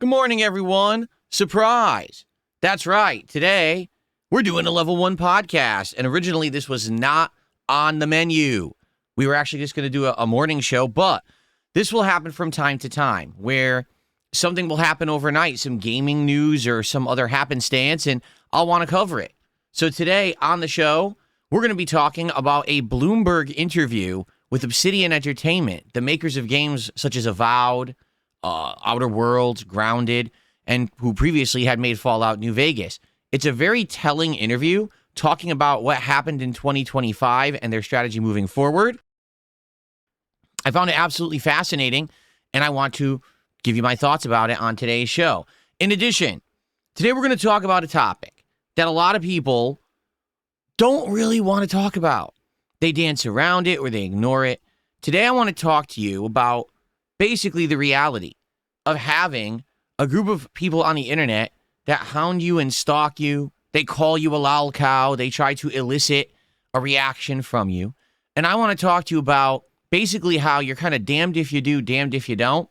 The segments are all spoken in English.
Good morning, everyone. Surprise. That's right. Today, we're doing a Level 1 podcast. And originally, this was not on the menu. We were actually just going to do a morning show, but this will happen from time to time where something will happen overnight, some gaming news or some other happenstance, and I'll want to cover it. So today on the show, we're going to be talking about a Bloomberg interview with Obsidian Entertainment, the makers of games such as Avowed, Outer Worlds, Grounded, and who previously had made Fallout New Vegas. It's a very telling interview talking about what happened in 2025 and their strategy moving forward. I found it absolutely fascinating, and I want to give you my thoughts about it on today's show. In addition, today we're going to talk about a topic that a lot of people don't really want to talk about. They dance around it or they ignore it. Today I want to talk to you about basically the reality of having a group of people on the internet that hound you and stalk you. They call you a lol cow. They try to elicit a reaction from you. And I want to talk to you about basically how you're kind of damned if you do, damned if you don't,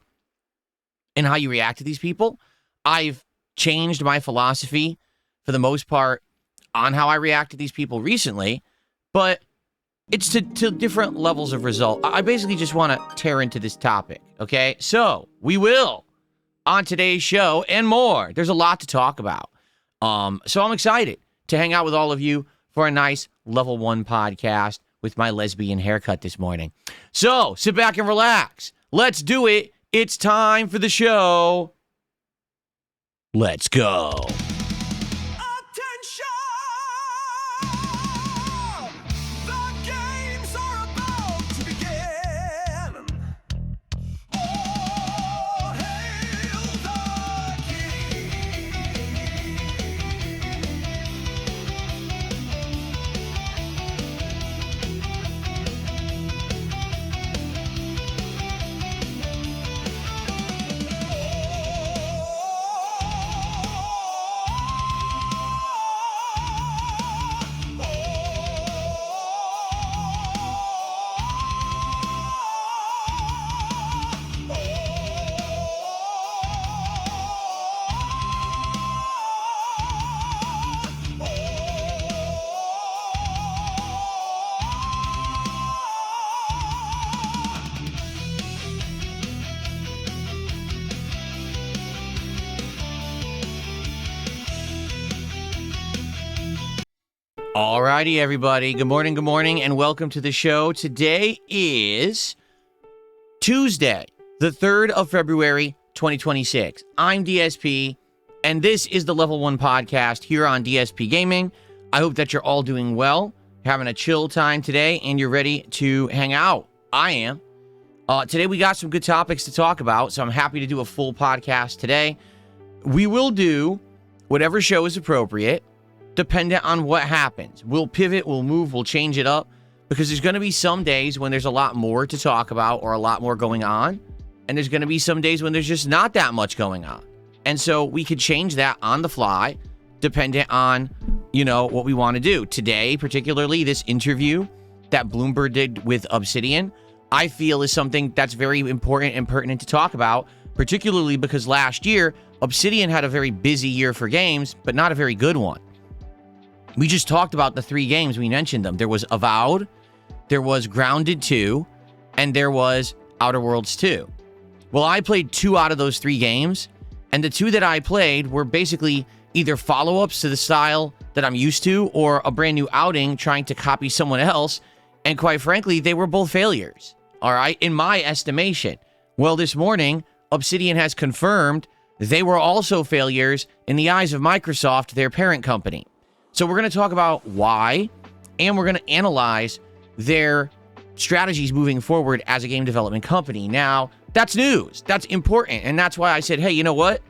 and how you react to these people. I've changed my philosophy for the most part on how I react to these people recently, but it's to different levels of result. I basically just want to tear into this topic, okay? So, we will on today's show and more. There's a lot to talk about. So I'm excited to hang out with all of you for a nice Level 1 podcast with my lesbian haircut this morning. So, sit back and relax. Let's do it. It's time for the show. Let's go. Alrighty, everybody. Good morning, and welcome to the show. Today is Tuesday, the 3rd of February, 2026. I'm DSP, and this is the Level 1 podcast here on DSPGaming. I hope that you're all doing well, having a chill time today, and you're ready to hang out. I am. Today we got some good topics to talk about, so I'm happy to do a full podcast today. We will do whatever show is appropriate, dependent on what happens. We'll pivot, we'll move, we'll change it up, because there's going to be some days when there's a lot more to talk about or a lot more going on, and there's going to be some days when there's just not that much going on. And so we could change that on the fly, dependent on, what we want to do. Today, particularly, this interview that Bloomberg did with Obsidian, I feel is something that's very important and pertinent to talk about, particularly because last year, Obsidian had a very busy year for games, but not a very good one. We just talked about the 3 games. We mentioned them. There was Avowed, there was Grounded 2, and there was Outer Worlds 2. Well, I played 2 out of those 3 games, and the 2 that I played were basically either follow-ups to the style that I'm used to or a brand new outing trying to copy someone else, and quite frankly, they were both failures, all right, in my estimation. Well, this morning, Obsidian has confirmed they were also failures in the eyes of Microsoft, their parent company. So we're going to talk about why, and we're going to analyze their strategies moving forward as a game development company. Now, that's news. That's important. And that's why I said, hey, you know what?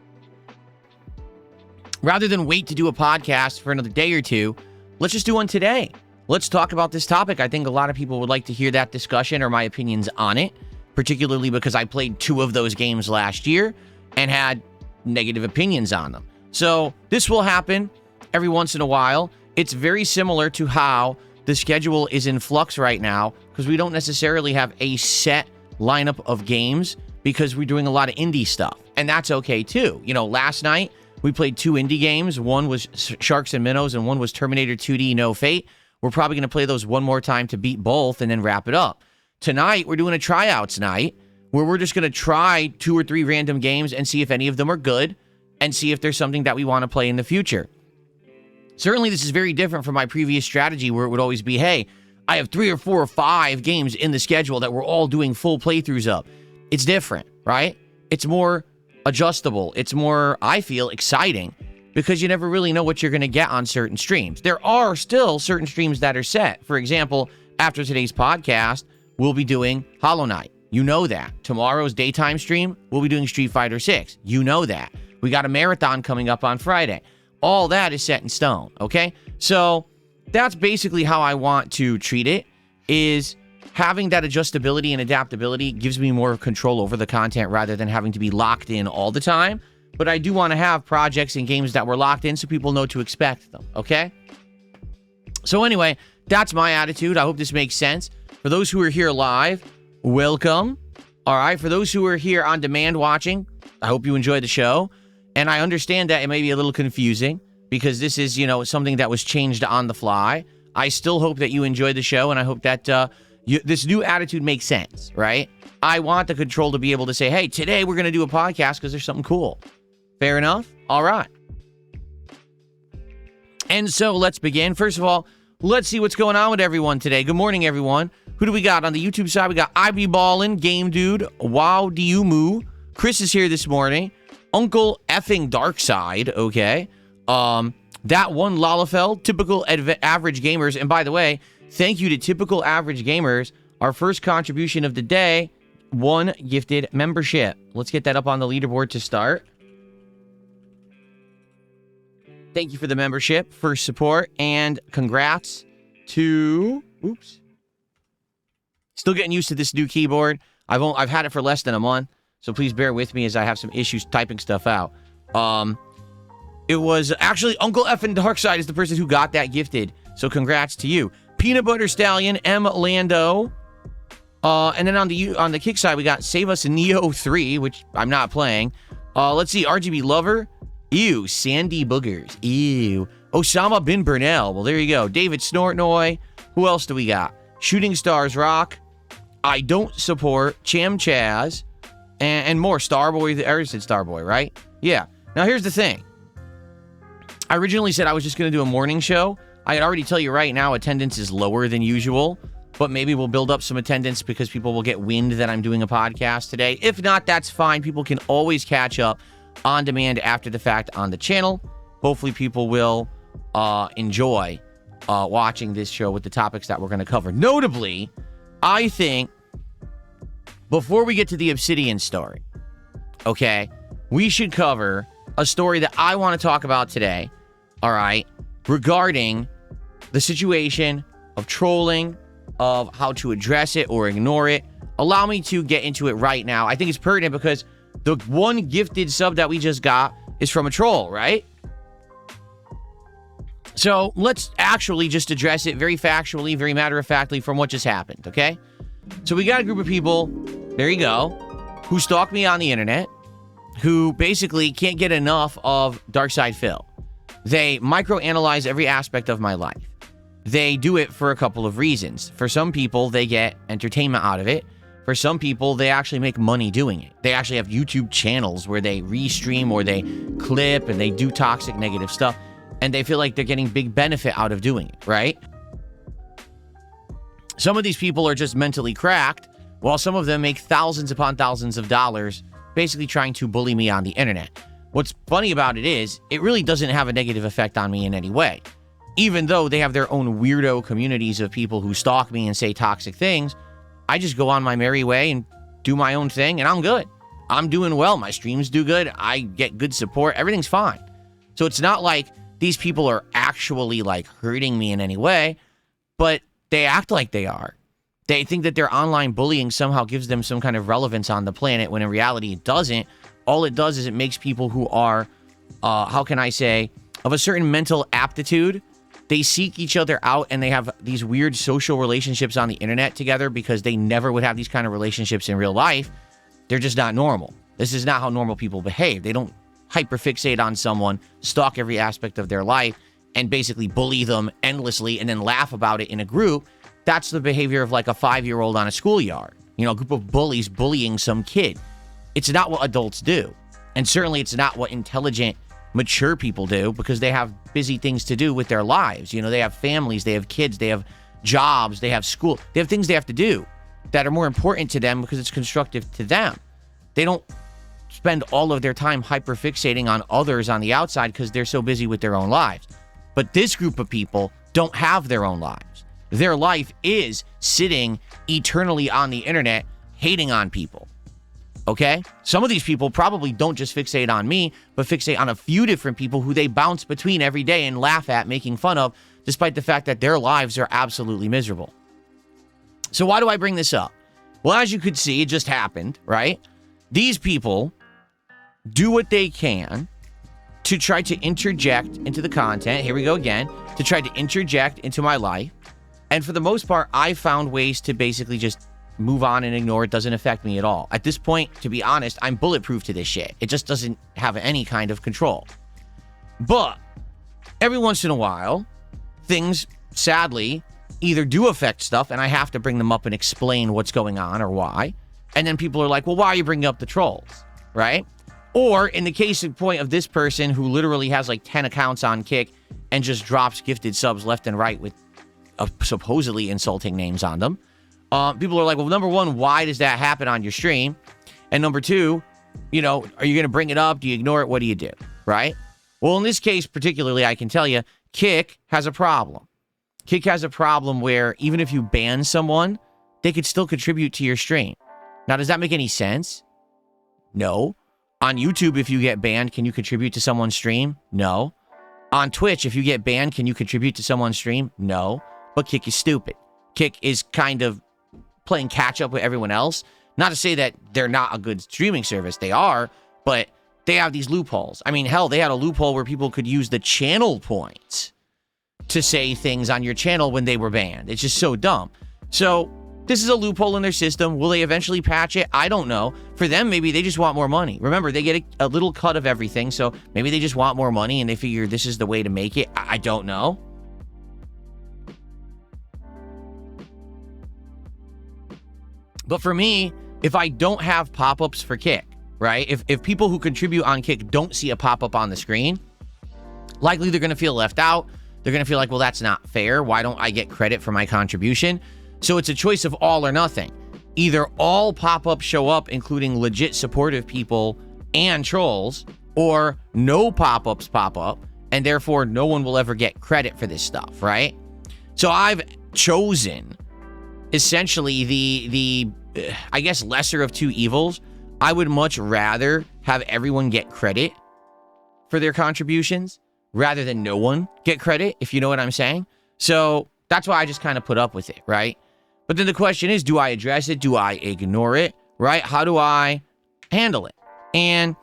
Rather than wait to do a podcast for another day or two, let's just do one today. Let's talk about this topic. I think a lot of people would like to hear that discussion or my opinions on it, particularly because I played 2 of those games last year and had negative opinions on them. So this will happen every once in a while. It's very similar to how the schedule is in flux right now, because we don't necessarily have a set lineup of games because we're doing a lot of indie stuff. and that's okay too. You know, last night we played 2 indie games. One was Sharks and Minnows, and one was Terminator 2D No Fate. We're probably going to play those one more time to beat both and then wrap it up. Tonight, we're doing a tryouts night where we're just going to try 2 or 3 random games and see if any of them are good and see if there's something that we want to play in the future. Certainly, this is very different from my previous strategy where it would always be, hey, I have 3 or 4 or 5 games in the schedule that we're all doing full playthroughs of. It's different, right? It's more adjustable. It's more, I feel, exciting because you never really know what you're going to get on certain streams. There are still certain streams that are set. For example, after today's podcast, we'll be doing Hollow Knight. You know that. Tomorrow's daytime stream, we'll be doing Street Fighter 6. You know that. We got a marathon coming up on Friday. All that is set in stone, okay? So that's basically how I want to treat it, is having that adjustability and adaptability gives me more control over the content rather than having to be locked in all the time. But I do want to have projects and games that we're locked in so people know to expect them, okay? So anyway, that's my attitude. I hope this makes sense. For those who are here live, welcome. All right, for those who are here on demand watching, I hope you enjoy the show. And I understand that it may be a little confusing because this is, you know, something that was changed on the fly. I still hope that you enjoy the show, and I hope that this new attitude makes sense, right? I want the control to be able to say, hey, today we're going to do a podcast because there's something cool. Fair enough? All right. And so let's begin. First of all, let's see what's going on with everyone today. Good morning, everyone. Who do we got? On the YouTube side, we got IB Ballin, Game Dude, Wow Diumu. Chris is here this morning. Uncle effing Darkside, okay. That one Lalafell, Typical Average Gamers. And by the way, thank you to Typical Average Gamers. Our first contribution of the day, 1 gifted membership. Let's get that up on the leaderboard to start. Thank you for the membership, for support, and congrats to... Oops. Still getting used to this new keyboard. I've had it for less than a month, so please bear with me as I have some issues typing stuff out. It was actually Uncle Effin Darkside is the person who got that gifted, so congrats to you. Peanut Butter Stallion, M. Lando. And then on the kick side, we got Save Us Neo 3, which I'm not playing. Let's see, RGB Lover. Ew, Sandy Boogers. Ew. Osama Bin Burnell. Well, there you go. David Snortnoy. Who else do we got? Shooting Stars Rock. I Don't Support. Cham Chaz. And more. Starboy. I already said Starboy, right? Yeah. Now, here's the thing. I originally said I was just going to do a morning show. I can already tell you right now, attendance is lower than usual. But maybe we'll build up some attendance because people will get wind that I'm doing a podcast today. If not, that's fine. People can always catch up on demand after the fact on the channel. Hopefully people will enjoy watching this show with the topics that we're going to cover. Notably, I think before we get to the Obsidian story, okay, we should cover a story that I want to talk about today, all right, regarding the situation of trolling, of how to address it or ignore it. Allow me to get into it right now. I think it's pertinent because the one gifted sub that we just got is from a troll, right? So let's actually just address it very factually, very matter-of-factly from what just happened, okay? So we got a group of people, there you go, who stalk me on the internet, who basically can't get enough of Darkside Phil. They microanalyze every aspect of my life. They do it for a couple of reasons. For some people, they get entertainment out of it. For some people, they actually make money doing it. They actually have YouTube channels where they restream or they clip and they do toxic negative stuff. And they feel like they're getting big benefit out of doing it, right? Some of these people are just mentally cracked, while some of them make thousands upon thousands of dollars basically trying to bully me on the internet. What's funny about it is, it really doesn't have a negative effect on me in any way. Even though they have their own weirdo communities of people who stalk me and say toxic things, I just go on my merry way and do my own thing, and I'm good. I'm doing well. My streams do good. I get good support. Everything's fine. So it's not like these people are actually, like, hurting me in any way, but they act like they are. They think that their online bullying somehow gives them some kind of relevance on the planet, when in reality it doesn't. All it does is it makes people who are, how can I say, of a certain mental aptitude, they seek each other out and they have these weird social relationships on the internet together because they never would have these kind of relationships in real life. They're just not normal. This is not how normal people behave. They don't hyperfixate on someone, stalk every aspect of their life, and basically bully them endlessly and then laugh about it in a group. That's the behavior of like a 5-year-old on a schoolyard. You know, a group of bullies bullying some kid. It's not what adults do. And certainly it's not what intelligent, mature people do, because they have busy things to do with their lives. You know, they have families, they have kids, they have jobs, they have school. They have things they have to do that are more important to them because it's constructive to them. They don't spend all of their time hyperfixating on others on the outside because they're so busy with their own lives. But this group of people don't have their own lives. Their life is sitting eternally on the internet, hating on people. Okay? Some of these people probably don't just fixate on me, but fixate on a few different people who they bounce between every day and laugh at, making fun of, despite the fact that their lives are absolutely miserable. So why do I bring this up? Well, as you could see, it just happened, right? These people do what they can to try to interject into the content. Here we go again. To try to interject into my life. And for the most part, I found ways to basically just move on and ignore it. Doesn't affect me at all. At this point, to be honest, I'm bulletproof to this shit. It just doesn't have any kind of control. But every once in a while, things, sadly, either do affect stuff and I have to bring them up and explain what's going on or why. And then people are like, well, why are you bringing up the trolls? Right? Or in the case in point of this person who literally has like 10 accounts on Kick and just drops gifted subs left and right with supposedly insulting names on them. People are like, well, number one, why does that happen on your stream? And number two, you know, are you going to bring it up? Do you ignore it? What do you do? Right? Well, in this case particularly, I can tell you, Kick has a problem. Kick has a problem where even if you ban someone, they could still contribute to your stream. Now, does that make any sense? No. On YouTube, if you get banned, can you contribute to someone's stream? No. On Twitch, if you get banned, can you contribute to someone's stream? No. But Kick is stupid. Kick is kind of playing catch up with everyone else. Not to say that they're not a good streaming service. They are, but they have these loopholes. I mean, hell, they had a loophole where people could use the channel points to say things on your channel when they were banned. It's just so dumb. So this is a loophole in their system. Will they eventually patch it? I don't know. For them, maybe they just want more money. Remember, they get a little cut of everything, so maybe they just want more money and they figure this is the way to make it. I don't know. But for me, if I don't have pop-ups for Kick, right? If people who contribute on Kick don't see a pop-up on the screen, likely they're going to feel left out. They're going to feel like, well, that's not fair. Why don't I get credit for my contribution? So it's a choice of all or nothing. Either all pop-ups show up, including legit supportive people and trolls, or no pop-ups pop up, and therefore no one will ever get credit for this stuff, right? So I've chosen essentially the I guess, lesser of two evils. I would much rather have everyone get credit for their contributions rather than no one get credit, if you know what I'm saying. So that's why I just kind of put up with it, right? But then the question is, do I address it? Do I ignore it, right? How do I handle it? And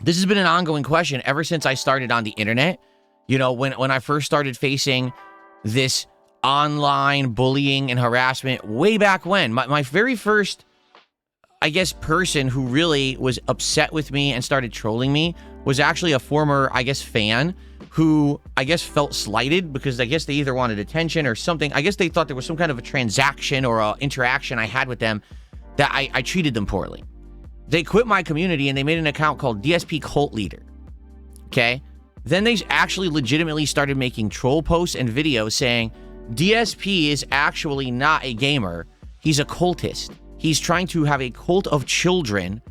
this has been an ongoing question ever since I started on the internet. You know, when I first started facing this online bullying and harassment way back when, my very first, I guess, person who really was upset with me and started trolling me was actually a former, I guess, fan who, I guess, felt slighted because I guess they either wanted attention or something. I guess they thought there was some kind of a transaction or a interaction I had with them that I treated them poorly. They quit my community and they made an account called DSP Cult Leader. Okay? Then they actually legitimately started making troll posts and videos saying, DSP is actually not a gamer. He's a cultist. He's trying to have a cult of children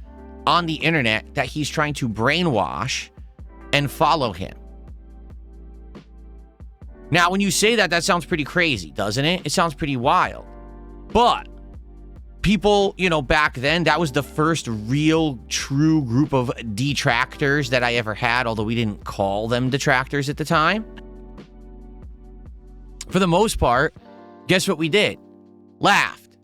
on the internet that he's trying to brainwash and follow him. Now, when you say that, that sounds pretty crazy, doesn't it? It sounds pretty wild. But people, you know, back then, that was the first real, true group of detractors that I ever had, although we didn't call them detractors at the time. For the most part, guess what we did? Laughed.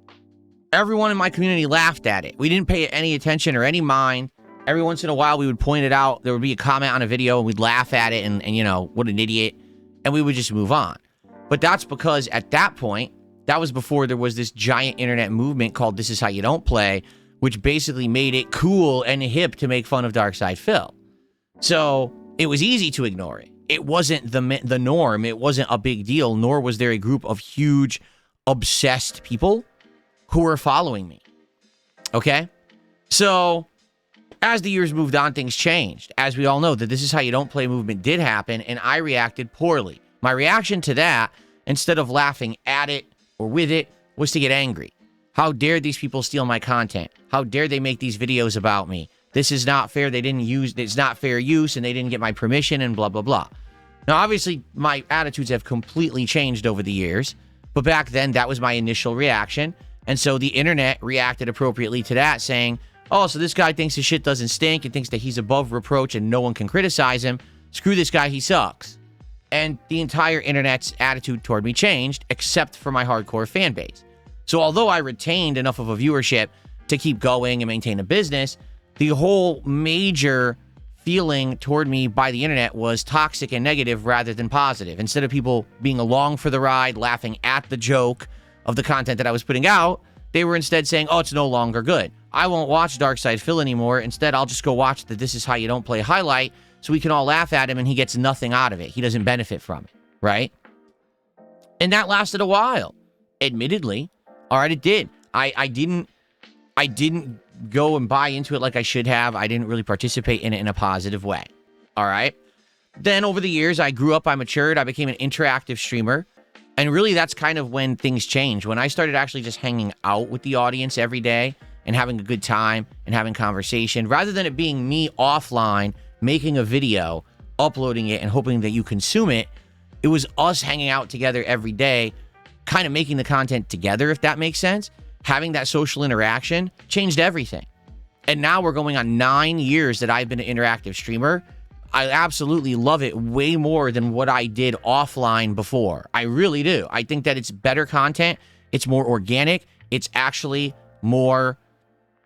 Everyone in my community laughed at it. We didn't pay it any attention or any mind. Every once in a while, we would point it out. There would be a comment on a video, and we'd laugh at it, and you know, what an idiot. And we would just move on. But that's because at that point, that was before there was this giant internet movement called This Is How You Don't Play, which basically made it cool and hip to make fun of Darkside Phil. So it was easy to ignore it. It wasn't the norm. It wasn't a big deal, nor was there a group of huge, obsessed people who were following me. Okay? So as the years moved on, things changed. As we all know, that This Is How You Don't Play movement did happen, and I reacted poorly. My reaction to that, instead of laughing at it or with it, was to get angry. How dare these people steal my content? How dare they make these videos about me? This is not fair. It's not fair use, and they didn't get my permission, and blah, blah, blah. Now, obviously, my attitudes have completely changed over the years, but back then, that was my initial reaction. And so the internet reacted appropriately to that, saying, oh, so this guy thinks his shit doesn't stink and thinks that he's above reproach and no one can criticize him. Screw this guy, he sucks. And the entire internet's attitude toward me changed, except for my hardcore fan base. So although I retained enough of a viewership to keep going and maintain a business, the whole major feeling toward me by the internet was toxic and negative rather than positive. Instead of people being along for the ride, laughing at the joke of the content that I was putting out, they were instead saying, oh, it's no longer good. I won't watch Darkside Phil anymore. Instead, I'll just go watch the This Is How You Don't Play highlight so we can all laugh at him and he gets nothing out of it. He doesn't benefit from it, right? And that lasted a while. Admittedly, all right, it did. I didn't go and buy into it like I should have. I didn't really participate in it in a positive way, all right? Then over the years, I grew up, I matured, I became an interactive streamer. And really, that's kind of when things changed. When I started actually just hanging out with the audience every day and having a good time and having conversation, rather than it being me offline, making a video, uploading it, and hoping that you consume it, it was us hanging out together every day, kind of making the content together, if that makes sense. Having that social interaction changed everything. And now we're going on 9 years that I've been an interactive streamer. I absolutely love it way more than what I did offline before. I really do. I think that it's better content. It's more organic. It's actually more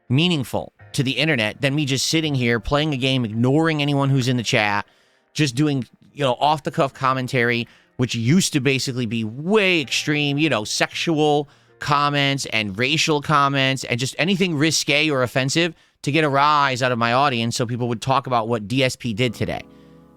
meaningful to the internet than me just sitting here playing a game, ignoring anyone who's in the chat, just doing, off-the-cuff commentary, which used to basically be way extreme, sexual comments and racial comments and just anything risque or offensive to get a rise out of my audience so people would talk about what DSP did today.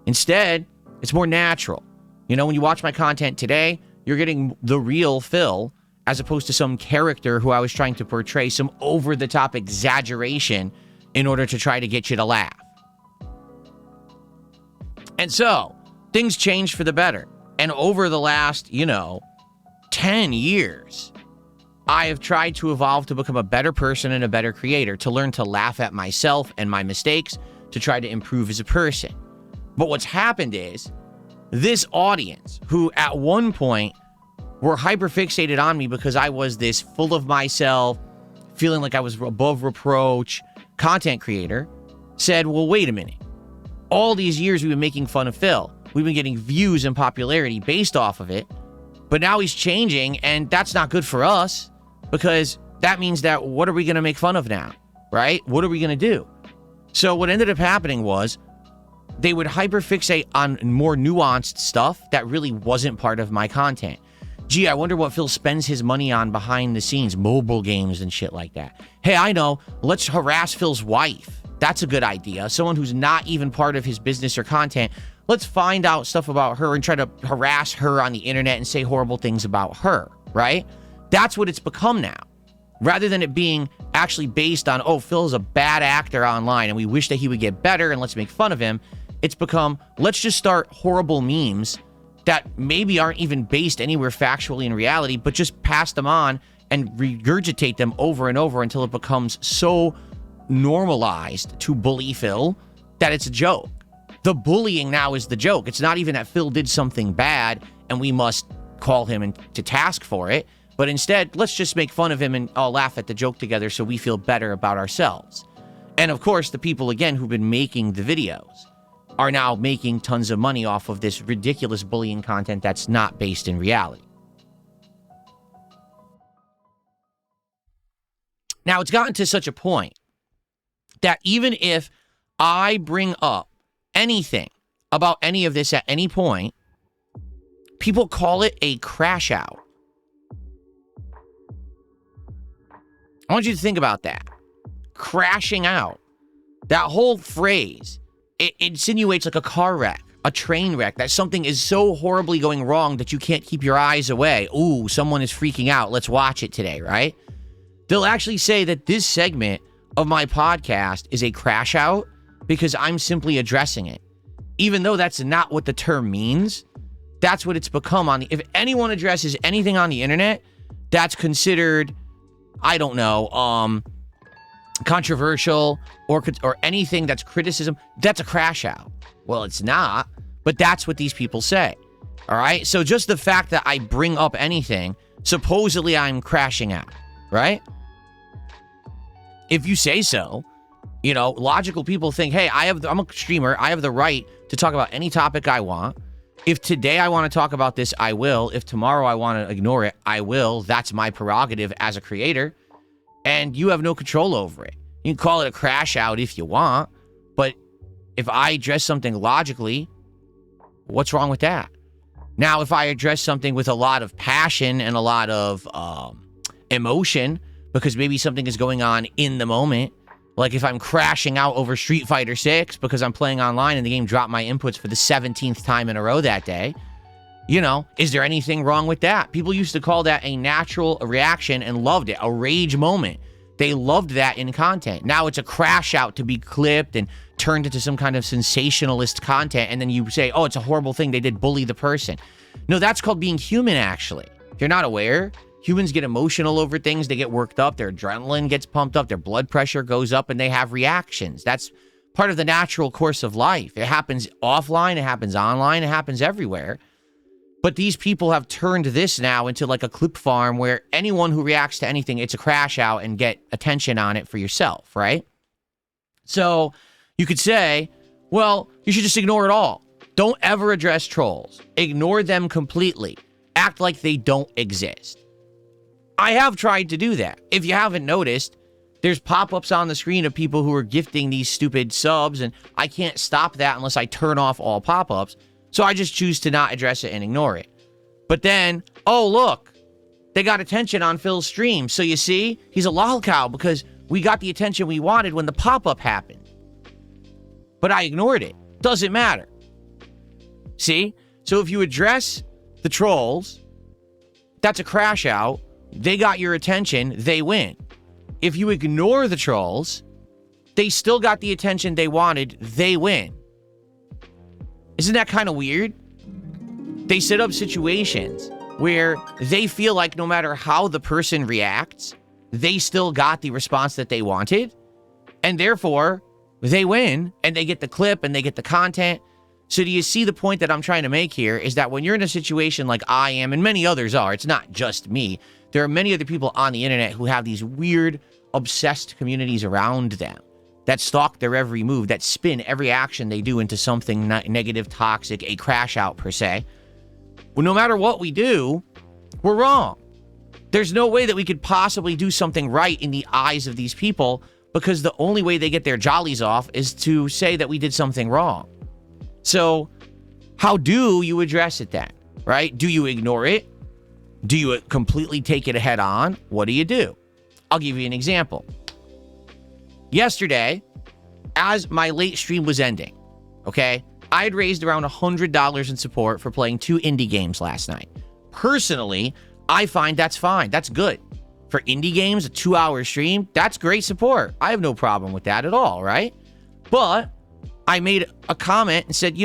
Instead, it's more natural. When you watch my content today, you're getting the real Phil as opposed to some character who I was trying to portray some over-the-top exaggeration in order to try to get you to laugh. And so, things changed for the better. And over the last, 10 years, I have tried to evolve to become a better person and a better creator, to learn to laugh at myself and my mistakes, to try to improve as a person. But what's happened is, this audience, who at one point were hyper-fixated on me because I was this full of myself, feeling like I was above reproach content creator, said, well, wait a minute. All these years we've been making fun of Phil. We've been getting views and popularity based off of it. But now he's changing, and that's not good for us, because that means that what are we going to make fun of now, right? What are we going to do? So what ended up happening was they would hyperfixate on more nuanced stuff that really wasn't part of my content. Gee, I wonder what Phil spends his money on behind the scenes, mobile games and shit like that. Hey, I know, let's harass Phil's wife. That's a good idea. Someone who's not even part of his business or content. Let's find out stuff about her and try to harass her on the internet and say horrible things about her, right? That's what it's become now. Rather than it being actually based on, oh, Phil's a bad actor online and we wish that he would get better and let's make fun of him. It's become, let's just start horrible memes that maybe aren't even based anywhere factually in reality, but just pass them on and regurgitate them over and over until it becomes so normalized to bully Phil that it's a joke. The bullying now is the joke. It's not even that Phil did something bad and we must call him to task for it, but instead, let's just make fun of him and all laugh at the joke together so we feel better about ourselves. And of course, the people, again, who've been making the videos are now making tons of money off of this ridiculous bullying content that's not based in reality. Now, it's gotten to such a point that even if I bring up anything about any of this at any point, people call it a crash out. I want you to think about that. crashing out. That whole phrase, it insinuates like a car wreck, a train wreck, that something is so horribly going wrong that you can't keep your eyes away. Ooh, someone is freaking out. Let's watch it today, right? They'll actually say that this segment of my podcast is a crash out because I'm simply addressing it. Even though that's not what the term means, that's what it's become if anyone addresses anything on the internet, that's considered, I don't know, controversial or anything that's criticism, that's a crash out. Well, it's not, but that's what these people say. All right? So just the fact that I bring up anything, supposedly I'm crashing out, right? If you say so, logical people think, hey, I'm a streamer. I have the right to talk about any topic I want. If today I want to talk about this, I will. If tomorrow I want to ignore it, I will. That's my prerogative as a creator. And you have no control over it. You can call it a crash out if you want. But if I address something logically, what's wrong with that? Now, if I address something with a lot of passion and a lot of emotion, because maybe something is going on in the moment, like if I'm crashing out over Street Fighter 6 because I'm playing online and the game dropped my inputs for the 17th time in a row that day, is there anything wrong with that? People used to call that a natural reaction and loved it, a rage moment. They loved that in content. Now it's a crash out to be clipped and turned into some kind of sensationalist content, and then you say, oh, it's a horrible thing, they did bully the person. No, that's called being human, actually. If you're not aware, humans get emotional over things, they get worked up, their adrenaline gets pumped up, their blood pressure goes up, and they have reactions. That's part of the natural course of life. It happens offline, it happens online, it happens everywhere. But these people have turned this now into like a clip farm where anyone who reacts to anything, it's a crash out and get attention on it for yourself, right? So you could say, well, you should just ignore it all. Don't ever address trolls. Ignore them completely. Act like they don't exist. I have tried to do that. If you haven't noticed, there's pop-ups on the screen of people who are gifting these stupid subs, and I can't stop that unless I turn off all pop-ups. So I just choose to not address it and ignore it. But then, oh, look, they got attention on Phil's stream. So you see, he's a lolcow because we got the attention we wanted when the pop-up happened. But I ignored it. Doesn't matter. See? So if you address the trolls, that's a crash out. They got your attention. They win. If you ignore the trolls, they still got the attention they wanted. They win. Isn't that kind of weird? They set up situations where they feel like no matter how the person reacts, they still got the response that they wanted. And therefore, they win and they get the clip and they get the content. So do you see the point that I'm trying to make here is that when you're in a situation like I am and many others are, it's not just me. There are many other people on the internet who have these weird, obsessed communities around them that stalk their every move, that spin every action they do into something negative, toxic, a crash out per se. Well, no matter what we do, we're wrong. There's no way that we could possibly do something right in the eyes of these people because the only way they get their jollies off is to say that we did something wrong. So how do you address it then, right? Do you ignore it? Do you completely take it head on? What do? I'll give you an example. Yesterday, as my late stream was ending, okay, I had raised around $100 in support for playing 2 indie games last night. Personally, I find that's fine. That's good. For indie games, a 2-hour stream, that's great support. I have no problem with that at all, right? But I made a comment and said,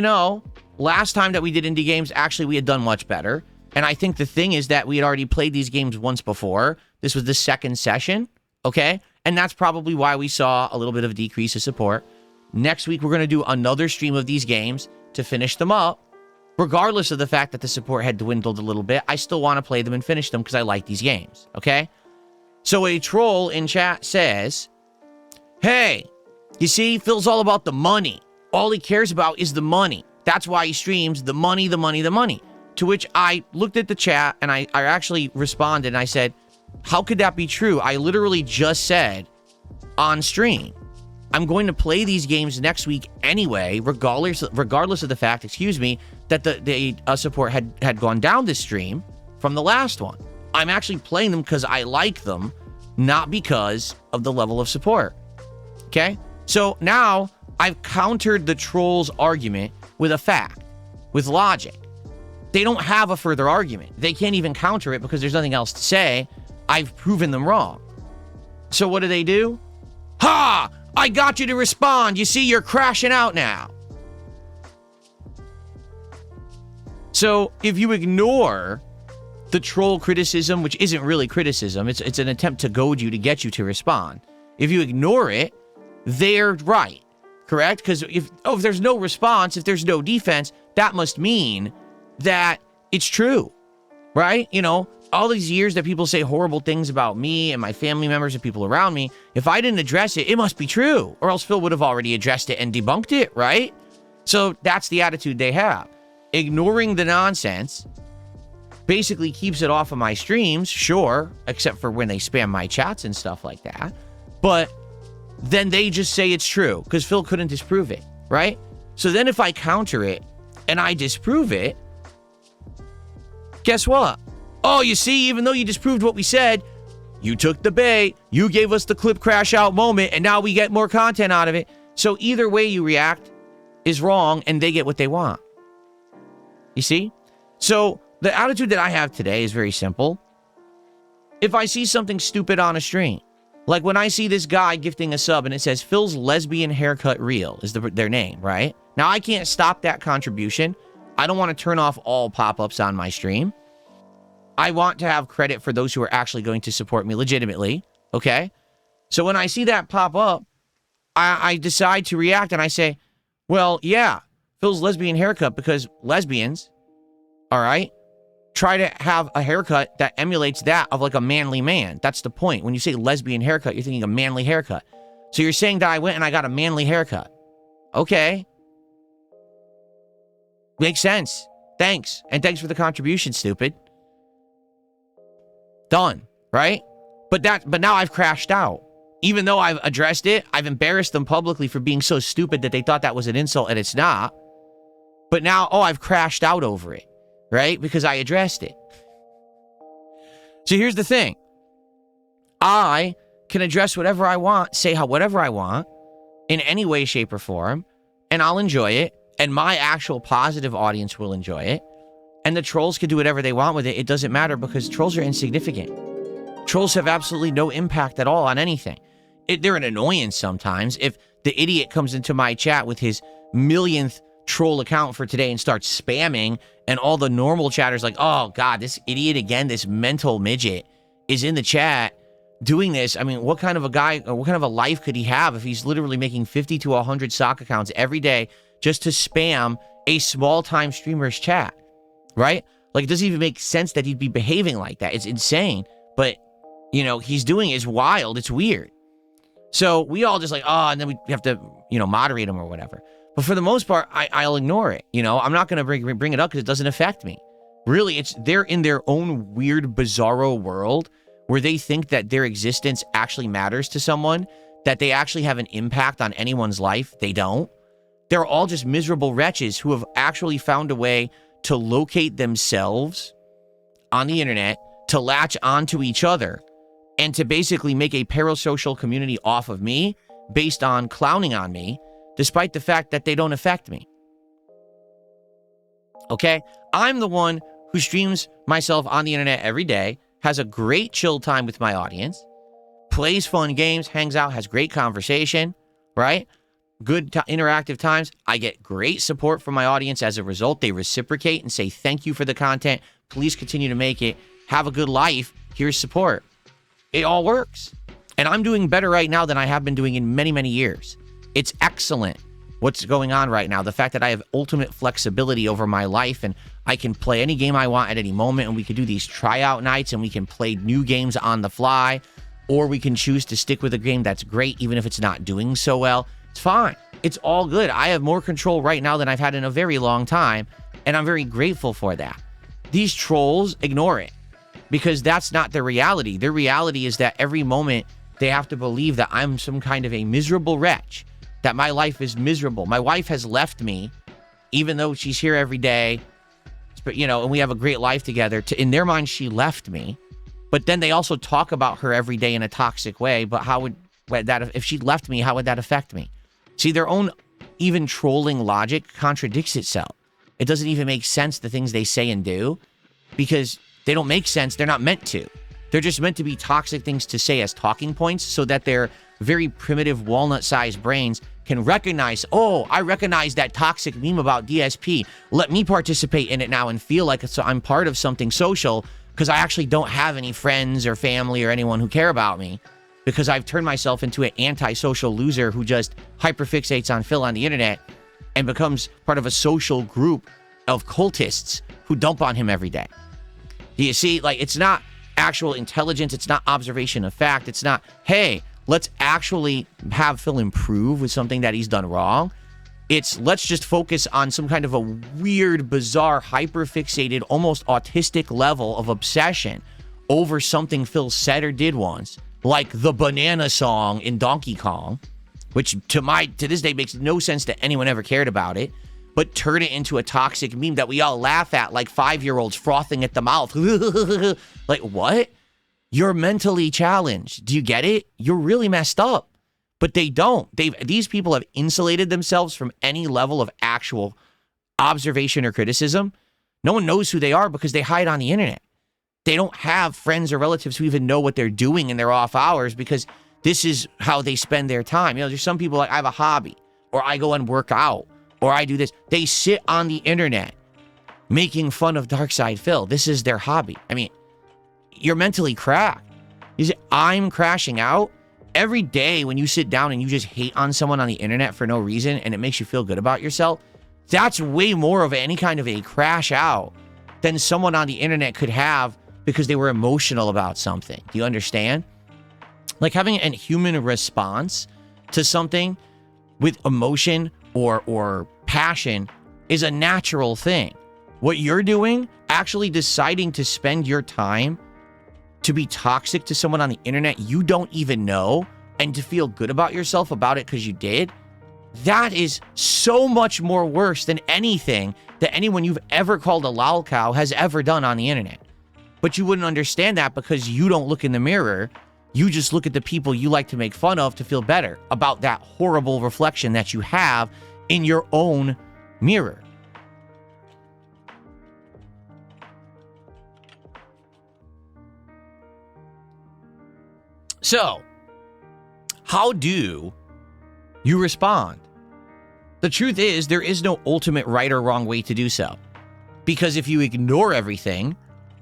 last time that we did indie games, actually, we had done much better. And I think the thing is that we had already played these games once before. This was the second session, okay? And that's probably why we saw a little bit of a decrease of support. Next week, we're going to do another stream of these games to finish them up. Regardless of the fact that the support had dwindled a little bit, I still want to play them and finish them because I like these games, okay? So a troll in chat says, hey, you see, Phil's all about the money. All he cares about is the money. That's why he streams the money, the money, the money. To which I looked at the chat and I actually responded and I said, how could that be true? I literally just said on stream, I'm going to play these games next week anyway, regardless of the fact, that the support had gone down this stream from the last one. I'm actually playing them because I like them, not because of the level of support. Okay? So now I've countered the troll's argument with a fact, with logic. They don't have a further argument. They can't even counter it because there's nothing else to say. I've proven them wrong. So what do? Ha! I got you to respond. You see, you're crashing out now. So if you ignore the troll criticism, which isn't really criticism, it's an attempt to goad you to get you to respond. If you ignore it, they're right, correct? Because if there's no response, if there's no defense, that must mean that it's true, right? You know, all these years that people say horrible things about me and my family members and people around me, if I didn't address it, it must be true, or else Phil would have already addressed it and debunked it, right? So that's the attitude they have. Ignoring the nonsense basically keeps it off of my streams, sure, except for when they spam my chats and stuff like that. But then they just say it's true because Phil couldn't disprove it, right? So then if I counter it and I disprove it, guess what? Oh, you see, even though you disproved what we said, you took the bait, you gave us the clip crash out moment, and now we get more content out of it. So either way you react is wrong and they get what they want. You see? So the attitude that I have today is very simple. If I see something stupid on a stream, like when I see this guy gifting a sub and it says Phil's lesbian haircut reel is their name, right? Now I can't stop that contribution. I don't want to turn off all pop-ups on my stream. I want to have credit for those who are actually going to support me legitimately, okay? So when I see that pop up, I decide to react and I say, well, yeah, Phil's lesbian haircut because lesbians, all right, try to have a haircut that emulates that of like a manly man. That's the point. When you say lesbian haircut, you're thinking a manly haircut. So you're saying that I went and I got a manly haircut. Okay. Makes sense. Thanks. And thanks for the contribution, stupid. Done, right? But now I've crashed out. Even though I've addressed it, I've embarrassed them publicly for being so stupid that they thought that was an insult and it's not. But now, I've crashed out over it, right? Because I addressed it. So here's the thing. I can address whatever I want, say whatever I want, in any way, shape, or form, and I'll enjoy it, and my actual positive audience will enjoy it, and the trolls can do whatever they want with it. It doesn't matter because trolls are insignificant. Trolls have absolutely no impact at all on anything. They're an annoyance sometimes. If the idiot comes into my chat with his millionth troll account for today and starts spamming, and all the normal chatters like, oh God, this idiot again, this mental midget is in the chat doing this. I mean, what kind of a guy, or what kind of a life could he have if he's literally making 50 to 100 sock accounts every day just to spam a small-time streamer's chat, right? Like, it doesn't even make sense that he'd be behaving like that. It's insane. But, you know, he's doing it is wild. It's weird. So we all just like, and then we have to, moderate him or whatever. But for the most part, I'll ignore it. I'm not going to bring it up because it doesn't affect me. Really, they're in their own weird, bizarro world where they think that their existence actually matters to someone, that they actually have an impact on anyone's life. They don't. They're all just miserable wretches who have actually found a way to locate themselves on the internet, to latch onto each other, and to basically make a parasocial community off of me based on clowning on me, despite the fact that they don't affect me. Okay? I'm the one who streams myself on the internet every day, has a great chill time with my audience, plays fun games, hangs out, has great conversation, right? Good interactive times. I get great support from my audience as a result. They reciprocate and say, thank you for the content. Please continue to make it. Have a good life. Here's support. It all works. And I'm doing better right now than I have been doing in many, many years. It's excellent what's going on right now. The fact that I have ultimate flexibility over my life and I can play any game I want at any moment, and we can do these tryout nights and we can play new games on the fly, or we can choose to stick with a game that's great even if it's not doing so well. It's fine. It's all good. I have more control right now than I've had in a very long time, and I'm very grateful for that. These trolls ignore it because that's not their reality. Their reality is that every moment they have to believe that I'm some kind of a miserable wretch, that my life is miserable. My wife has left me, even though she's here every day, and we have a great life together. In their mind, she left me. But then they also talk about her every day in a toxic way. But how would if she left me, how would that affect me? See, their own even trolling logic contradicts itself. It doesn't even make sense, the things they say and do, because they don't make sense. They're not meant to. They're just meant to be toxic things to say as talking points so that their very primitive walnut-sized brains can recognize, oh, I recognize that toxic meme about DSP. Let me participate in it now and feel like I'm part of something social because I actually don't have any friends or family or anyone who care about me because I've turned myself into an antisocial loser who just hyperfixates on Phil on the internet and becomes part of a social group of cultists who dump on him every day. Do you see? Like, it's not actual intelligence. It's not observation of fact. It's not, hey, let's actually have Phil improve with something that he's done wrong. It's let's just focus on some kind of a weird, bizarre, hyper-fixated, almost autistic level of obsession over something Phil said or did once, like the banana song in Donkey Kong, which to this day makes no sense that anyone ever cared about it, but turn it into a toxic meme that we all laugh at like 5-year-olds frothing at the mouth. Like, what? You're mentally challenged. Do you get it? You're really messed up. But they don't. These people have insulated themselves from any level of actual observation or criticism. No one knows who they are because they hide on the internet. They don't have friends or relatives who even know what they're doing in their off hours because this is how they spend their time. You know, there's some people like, I have a hobby, or I go and work out, or I do this. They sit on the internet making fun of Darkside Phil. This is their hobby. I mean, you're mentally cracked. You say, I'm crashing out. Every day when you sit down and you just hate on someone on the internet for no reason and it makes you feel good about yourself, that's way more of any kind of a crash out than someone on the internet could have because they were emotional about something. Do you understand? Like, having a human response to something with emotion or passion is a natural thing. What you're doing, actually deciding to spend your time to be toxic to someone on the internet you don't even know and to feel good about yourself about it because you did, that is so much more worse than anything that anyone you've ever called a lol cow has ever done on the internet. But you wouldn't understand that because you don't look in the mirror. You just look at the people you like to make fun of to feel better about that horrible reflection that you have in your own mirror. So, how do you respond? The truth is, there is no ultimate right or wrong way to do so. Because if you ignore everything,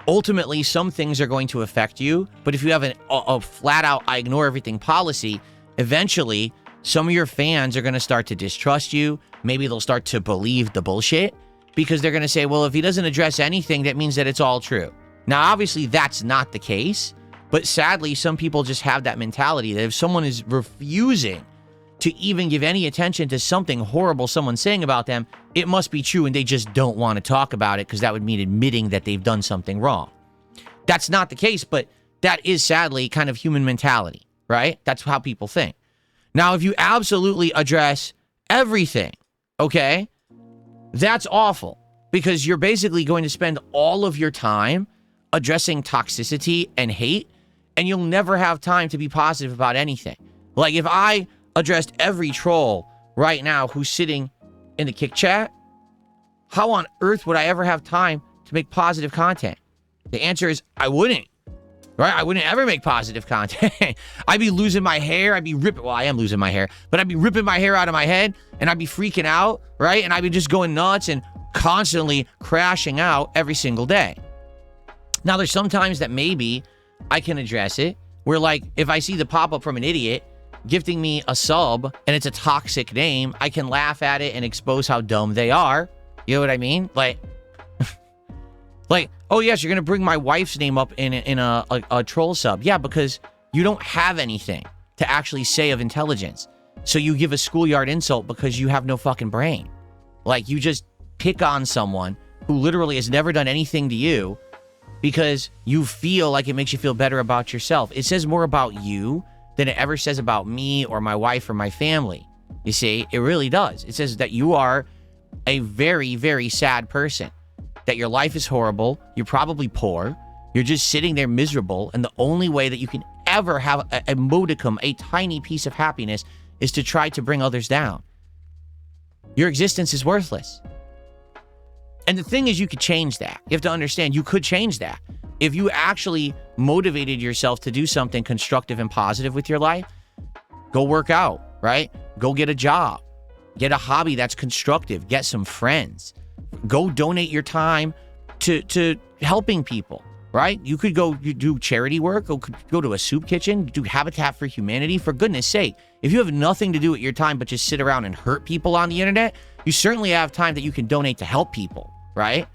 ultimately some things are going to affect you. But if you have a flat-out I ignore everything policy, eventually some of your fans are going to start to distrust you. Maybe they'll start to believe the bullshit because they're going to say, well, if he doesn't address anything, that means that it's all true. Now, obviously, that's not the case. But sadly, some people just have that mentality that if someone is refusing to even give any attention to something horrible someone's saying about them, it must be true and they just don't want to talk about it because that would mean admitting that they've done something wrong. That's not the case, but that is sadly kind of human mentality, right? That's how people think. Now, if you absolutely address everything, okay, that's awful because you're basically going to spend all of your time addressing toxicity and hate, and you'll never have time to be positive about anything. Like, if I addressed every troll right now who's sitting in the Kick Chat, how on earth would I ever have time to make positive content? The answer is I wouldn't, right? I wouldn't ever make positive content. I'd be losing my hair. I'd be ripping, well, I am losing my hair, but I'd be ripping my hair out of my head, and I'd be freaking out, right? And I'd be just going nuts and constantly crashing out every single day. Now, there's sometimes that maybe I can address it, where, like, if I see the pop-up from an idiot gifting me a sub and it's a toxic name, I can laugh at it and expose how dumb they are. You know what I mean? Like, like, oh yes, you're gonna bring my wife's name up in a troll sub. Yeah, because you don't have anything to actually say of intelligence. So you give a schoolyard insult because you have no fucking brain. Like, you just pick on someone who literally has never done anything to you because you feel like it makes you feel better about yourself. It says more about you than it ever says about me or my wife or my family. You see, it really does. It says that you are a very, very sad person, that your life is horrible, you're probably poor, you're just sitting there miserable, and the only way that you can ever have a modicum, a tiny piece of happiness, is to try to bring others down. Your existence is worthless. And the thing is, you could change that. You have to understand, you could change that. If you actually motivated yourself to do something constructive and positive with your life, go work out, right? Go get a job. Get a hobby that's constructive. Get some friends. Go donate your time to helping people, right? You could go do charity work, go to a soup kitchen, do Habitat for Humanity. For goodness sake, if you have nothing to do with your time but just sit around and hurt people on the internet, you certainly have time that you can donate to help people, right?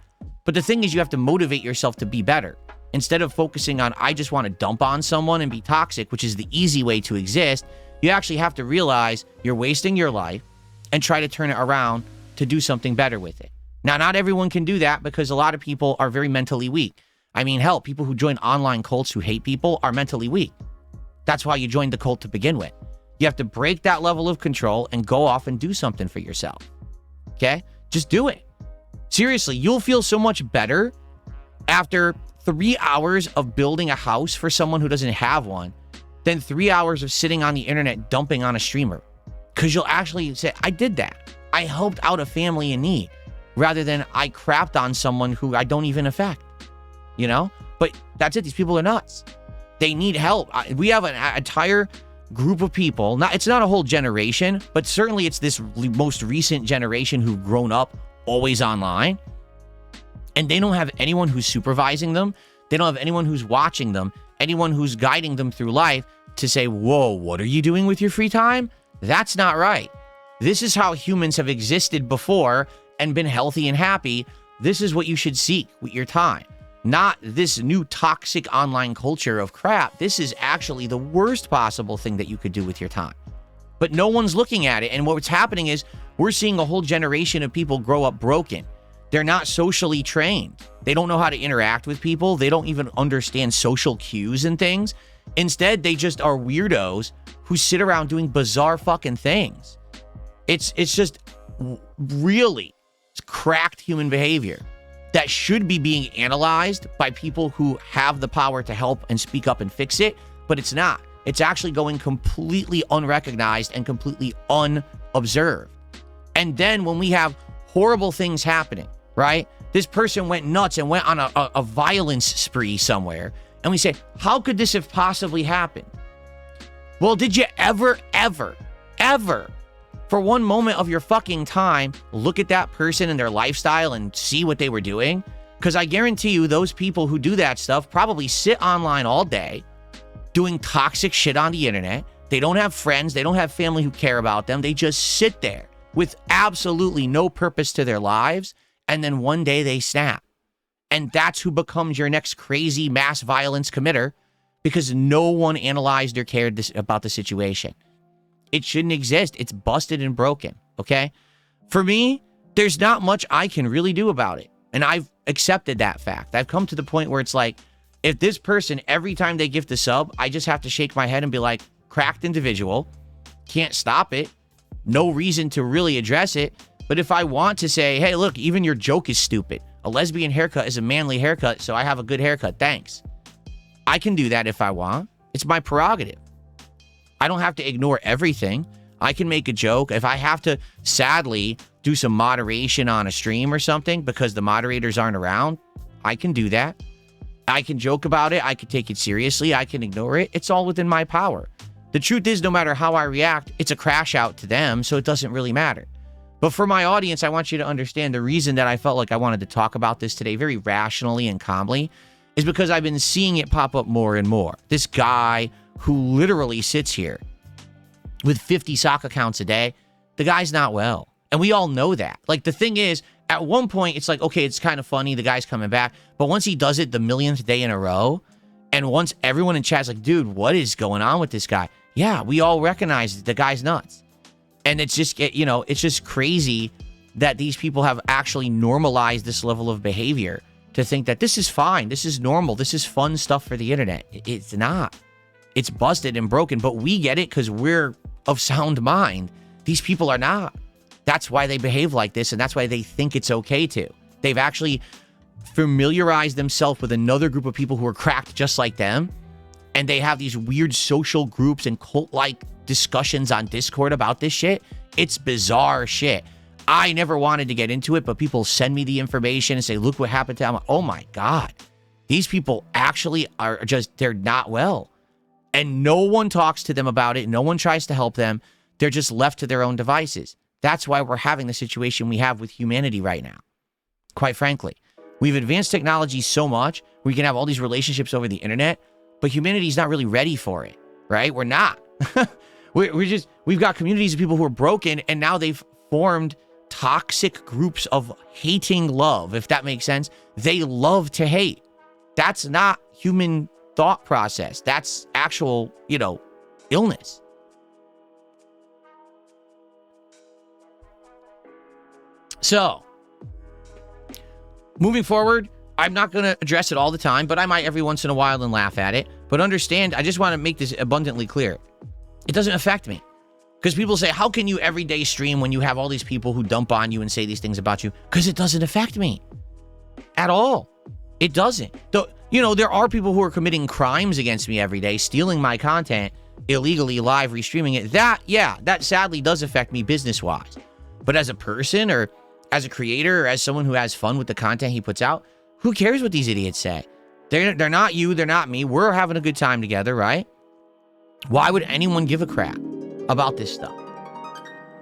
But the thing is, you have to motivate yourself to be better. Instead of focusing on, I just want to dump on someone and be toxic, which is the easy way to exist, you actually have to realize you're wasting your life and try to turn it around to do something better with it. Now, not everyone can do that because a lot of people are very mentally weak. I mean, hell, people who join online cults who hate people are mentally weak. That's why you joined the cult to begin with. You have to break that level of control and go off and do something for yourself. Okay? Just do it. Seriously, you'll feel so much better after 3 hours of building a house for someone who doesn't have one than 3 hours of sitting on the internet dumping on a streamer. Because you'll actually say, I did that. I helped out a family in need, rather than I crapped on someone who I don't even affect. You know? But that's it. These people are nuts. They need help. We have an entire group of people. It's not a whole generation, but certainly it's this most recent generation who've grown up always online. And they don't have anyone who's supervising them. They don't have anyone who's watching them, anyone who's guiding them through life to say, whoa, what are you doing with your free time? That's not right. This is how humans have existed before and been healthy and happy. This is what you should seek with your time. Not this new toxic online culture of crap. This is actually the worst possible thing that you could do with your time. But no one's looking at it. And what's happening is we're seeing a whole generation of people grow up broken. They're not socially trained. They don't know how to interact with people. They don't even understand social cues and things. Instead, they just are weirdos who sit around doing bizarre fucking things. It's just really cracked human behavior that should be being analyzed by people who have the power to help and speak up and fix it, but it's not. It's actually going completely unrecognized and completely unobserved. And then when we have horrible things happening, right? This person went nuts and went on a violence spree somewhere. And we say, how could this have possibly happened? Well, did you ever, for one moment of your fucking time, look at that person and their lifestyle and see what they were doing? Because I guarantee you, those people who do that stuff probably sit online all day doing toxic shit on the internet. They don't have friends. They don't have family who care about them. They just sit there with absolutely no purpose to their lives. And then one day they snap. And that's who becomes your next crazy mass violence committer, because no one analyzed or cared about the situation. It shouldn't exist. It's busted and broken, okay? For me, there's not much I can really do about it. And I've accepted that fact. I've come to the point where it's like, if this person, every time they gift a sub, I just have to shake my head and be like, cracked individual, can't stop it, no reason to really address it. But if I want to say, hey, look, even your joke is stupid. A lesbian haircut is a manly haircut, so I have a good haircut, thanks. I can do that if I want. It's my prerogative. I don't have to ignore everything. I can make a joke. If I have to, sadly, do some moderation on a stream or something because the moderators aren't around, I can do that. I can joke about it. I can take it seriously. I can ignore it. It's all within my power. The truth is, no matter how I react, it's a crash out to them, so it doesn't really matter. But for my audience, I want you to understand the reason that I felt like I wanted to talk about this today very rationally and calmly is because I've been seeing it pop up more and more. This guy who literally sits here with 50 sock accounts a day, the guy's not well. And we all know that. Like, the thing is, at one point, it's like, okay, it's kind of funny, the guy's coming back. But once he does it the millionth day in a row, and once everyone in chat's like, dude, what is going on with this guy? Yeah, we all recognize the guy's nuts. And it's just, it's just crazy that these people have actually normalized this level of behavior to think that this is fine, this is normal, this is fun stuff for the internet. It's not. It's busted and broken, but we get it because we're of sound mind. These people are not. That's why they behave like this, and that's why they think it's okay to. They've actually familiarized themselves with another group of people who are cracked just like them, and they have these weird social groups and cult-like discussions on Discord about this shit. It's bizarre shit. I never wanted to get into it, but people send me the information and say, look what happened to them. Oh my God. These people actually are just, they're not well. And no one talks to them about it. No one tries to help them. They're just left to their own devices. That's why we're having the situation we have with humanity right now. Quite frankly, we've advanced technology so much, we can have all these relationships over the internet, but humanity's not really ready for it, right? We're not. We've got communities of people who are broken, and now they've formed toxic groups of hating love, if that makes sense. They love to hate. That's not human thought process. That's actual, illness. So, moving forward, I'm not going to address it all the time, but I might every once in a while and laugh at it. But understand, I just want to make this abundantly clear. It doesn't affect me. Because people say, how can you every day stream when you have all these people who dump on you and say these things about you? Because it doesn't affect me at all. It doesn't. There are people who are committing crimes against me every day, stealing my content, illegally live restreaming it. That sadly does affect me business-wise. But as a person or as a creator or as someone who has fun with the content he puts out, who cares what these idiots say? They're not you, they're not me. We're having a good time together, right? Why would anyone give a crap about this stuff?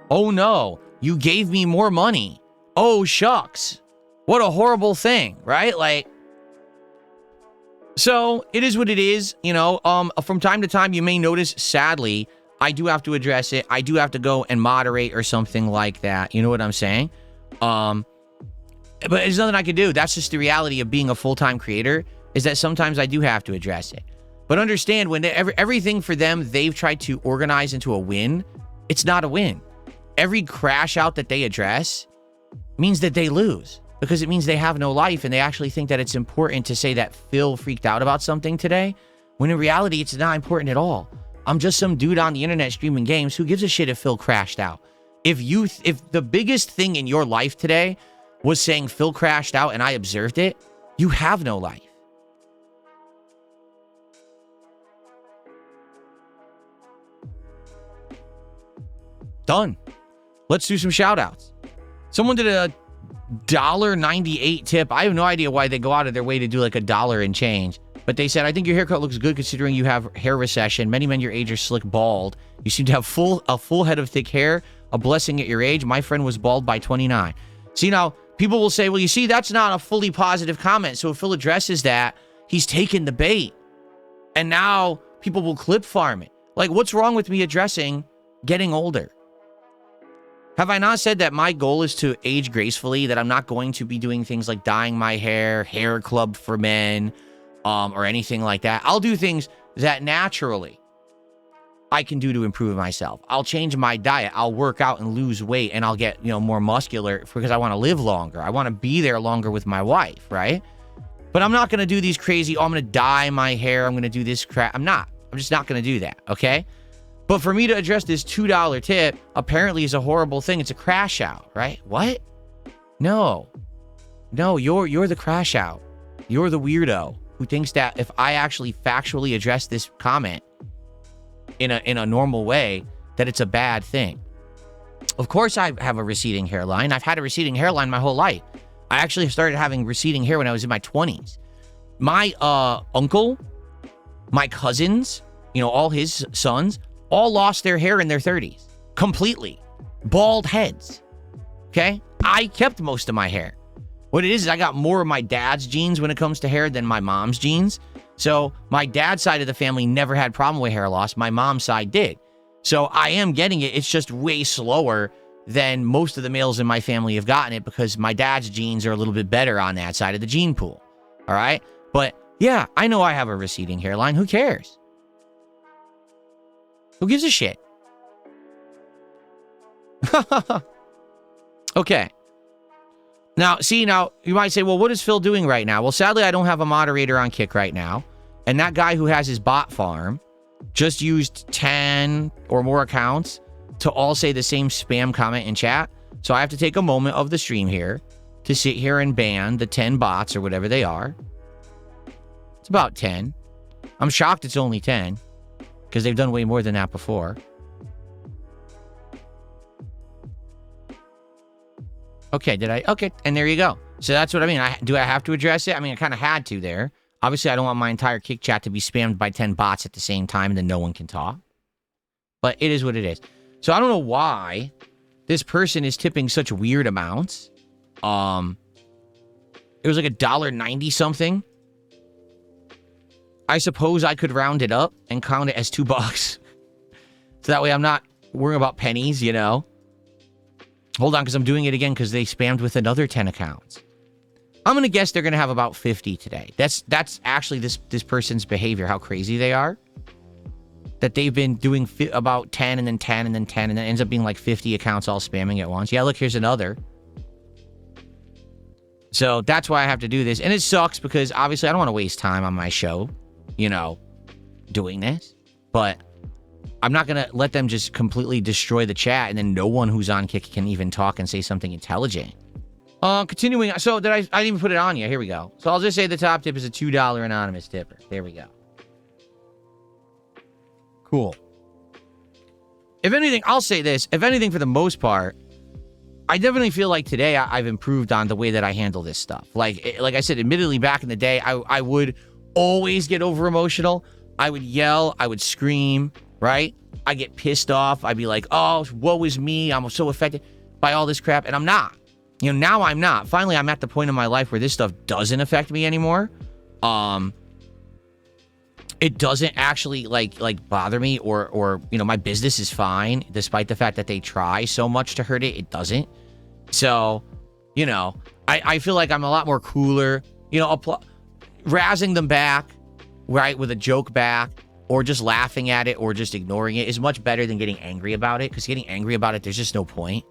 Oh no, you gave me more money. Oh shucks. What a horrible thing, right? So it is what it is, from time to time you may notice, sadly, I do have to address it. I do have to go and moderate or something like that. You know what I'm saying? But there's nothing I can do. That's just the reality of being a full-time creator, is that sometimes I do have to address it. But understand, when everything for them they've tried to organize into a win, it's not a win. Every crash out that they address means that they lose, because it means they have no life, and they actually think that it's important to say that Phil freaked out about something today, when in reality, it's not important at all. I'm just some dude on the internet streaming games. Who gives a shit if Phil crashed out? If the biggest thing in your life today was saying Phil crashed out and I observed it, you have no life. Done. Let's do some shout outs. Someone did a $1.98 tip. I have no idea why they go out of their way to do like $1 and change. But they said, I think your haircut looks good considering you have hair recession. Many men your age are slick bald. You seem to have a full head of thick hair. A blessing at your age. My friend was bald by 29. See, now, people will say, well, you see, that's not a fully positive comment. So if Phil addresses that, he's taken the bait. And now people will clip farm it. Like, what's wrong with me addressing getting older? Have I not said that my goal is to age gracefully, that I'm not going to be doing things like dyeing my hair club for men, or anything like that? I'll do things that naturally I can do to improve myself. I'll change my diet. I'll work out and lose weight, and I'll get, more muscular because I want to live longer. I want to be there longer with my wife, right? But I'm not going to do these crazy, I'm going to dye my hair, I'm going to do this crap. I'm just not going to do that, okay? But for me to address this $2 tip apparently is a horrible thing. It's a crash out, right? What? No, you're the crash out. You're the weirdo who thinks that if I actually factually address this comment in a normal way, that it's a bad thing. Of course I have a receding hairline. I've had a receding hairline my whole life. I actually started having receding hair when I was in my 20s. My uncle, my cousins, all his sons, all lost their hair in their 30s. Completely. Bald heads. Okay? I kept most of my hair. What it is I got more of my dad's genes when it comes to hair than my mom's genes. So my dad's side of the family never had problem with hair loss. My mom's side did. So I am getting it. It's just way slower than most of the males in my family have gotten it, because my dad's genes are a little bit better on that side of the gene pool. All right? But yeah, I know I have a receding hairline. Who cares? Who gives a shit? Okay. Now, you might say, well, what is Phil doing right now? Well, sadly, I don't have a moderator on Kick right now. And that guy who has his bot farm just used 10 or more accounts to all say the same spam comment in chat. So I have to take a moment of the stream here to sit here and ban the 10 bots or whatever they are. It's about 10. I'm shocked it's only 10 because they've done way more than that before. Okay, okay, and there you go. So that's what I mean. Do I have to address it? I mean, I kind of had to there. Obviously, I don't want my entire kick chat to be spammed by 10 bots at the same time and then no one can talk. But it is what it is. So I don't know why this person is tipping such weird amounts. It was like $1.90 something. I suppose I could round it up and count it as $2. So that way I'm not worrying about pennies, you know. Hold on, because I'm doing it again because they spammed with another 10 accounts. I'm going to guess they're going to have about 50 today. That's actually this person's behavior, how crazy they are. That they've been doing about 10 and then 10 and then 10 and then ends up being like 50 accounts all spamming at once. Yeah, look, here's another. So that's why I have to do this. And it sucks because obviously I don't want to waste time on my show, you know, doing this. But I'm not going to let them just completely destroy the chat and then no one who's on Kick can even talk and say something intelligent. Continuing. So I didn't even put it on yet. Here we go. So I'll just say the top tip is a $2 anonymous tipper. There we go. Cool. If anything, I'll say this. If anything, for the most part, I definitely feel like today I've improved on the way that I handle this stuff. Like I said, admittedly, back in the day, I would always get over emotional. I would yell. I would scream, right? I get pissed off. I'd be like, oh, woe is me. I'm so affected by all this crap. And I'm not. You know, now I'm not. Finally, I'm at the point in my life where this stuff doesn't affect me anymore. It doesn't actually like bother me or you know, my business is fine despite the fact that they try so much to hurt it. It doesn't. So, you know, I feel like I'm a lot more cooler, you know, razzing them back, right, with a joke back or just laughing at it or just ignoring it is much better than getting angry about it, because getting angry about it, there's just no point.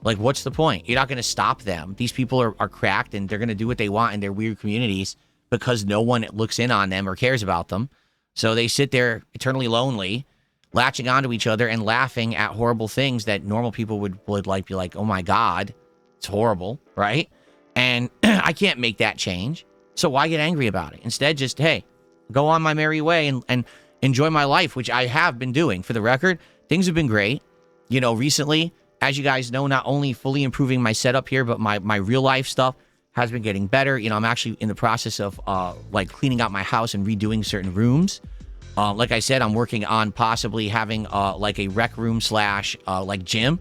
Like, what's the point? You're not going to stop them. These people are cracked and they're going to do what they want in their weird communities because no one looks in on them or cares about them. So they sit there eternally lonely, latching onto each other and laughing at horrible things that normal people would like be like, oh my God, it's horrible, right? And I can't make that change. So why get angry about it? Instead, just, hey, go on my merry way and enjoy my life, which I have been doing. For the record, things have been great. You know, recently, as you guys know, not only fully improving my setup here, but my real life stuff has been getting better. You know, I'm actually in the process of like cleaning out my house and redoing certain rooms. Like I said, I'm working on possibly having like a rec room / like gym.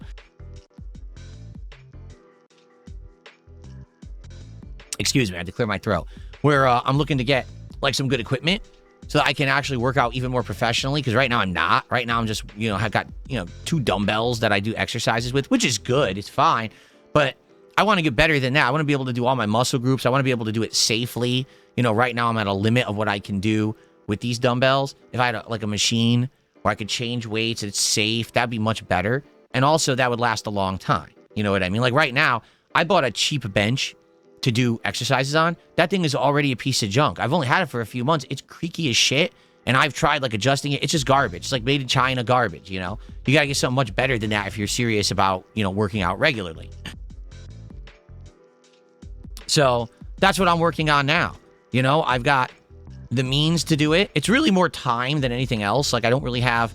Excuse me, I had to clear my throat. Where I'm looking to get like some good equipment so that I can actually work out even more professionally. Because right now I'm not. Right now I'm just, you know, I've got, you know, 2 dumbbells that I do exercises with, which is good. It's fine. But I want to get better than that. I want to be able to do all my muscle groups. I want to be able to do it safely. You know, right now I'm at a limit of what I can do with these dumbbells. If I had like a machine where I could change weights and it's safe, that'd be much better. And also that would last a long time. You know what I mean? Like right now, I bought a cheap bench to do exercises on. That thing is already a piece of junk. I've only had it for a few months. It's creaky as shit. And I've tried like adjusting it. It's just garbage. It's like made in China garbage, you know? You got to get something much better than that if you're serious about, you know, working out regularly. So that's what I'm working on now. You know, I've got the means to do it. It's really more time than anything else. Like I don't really have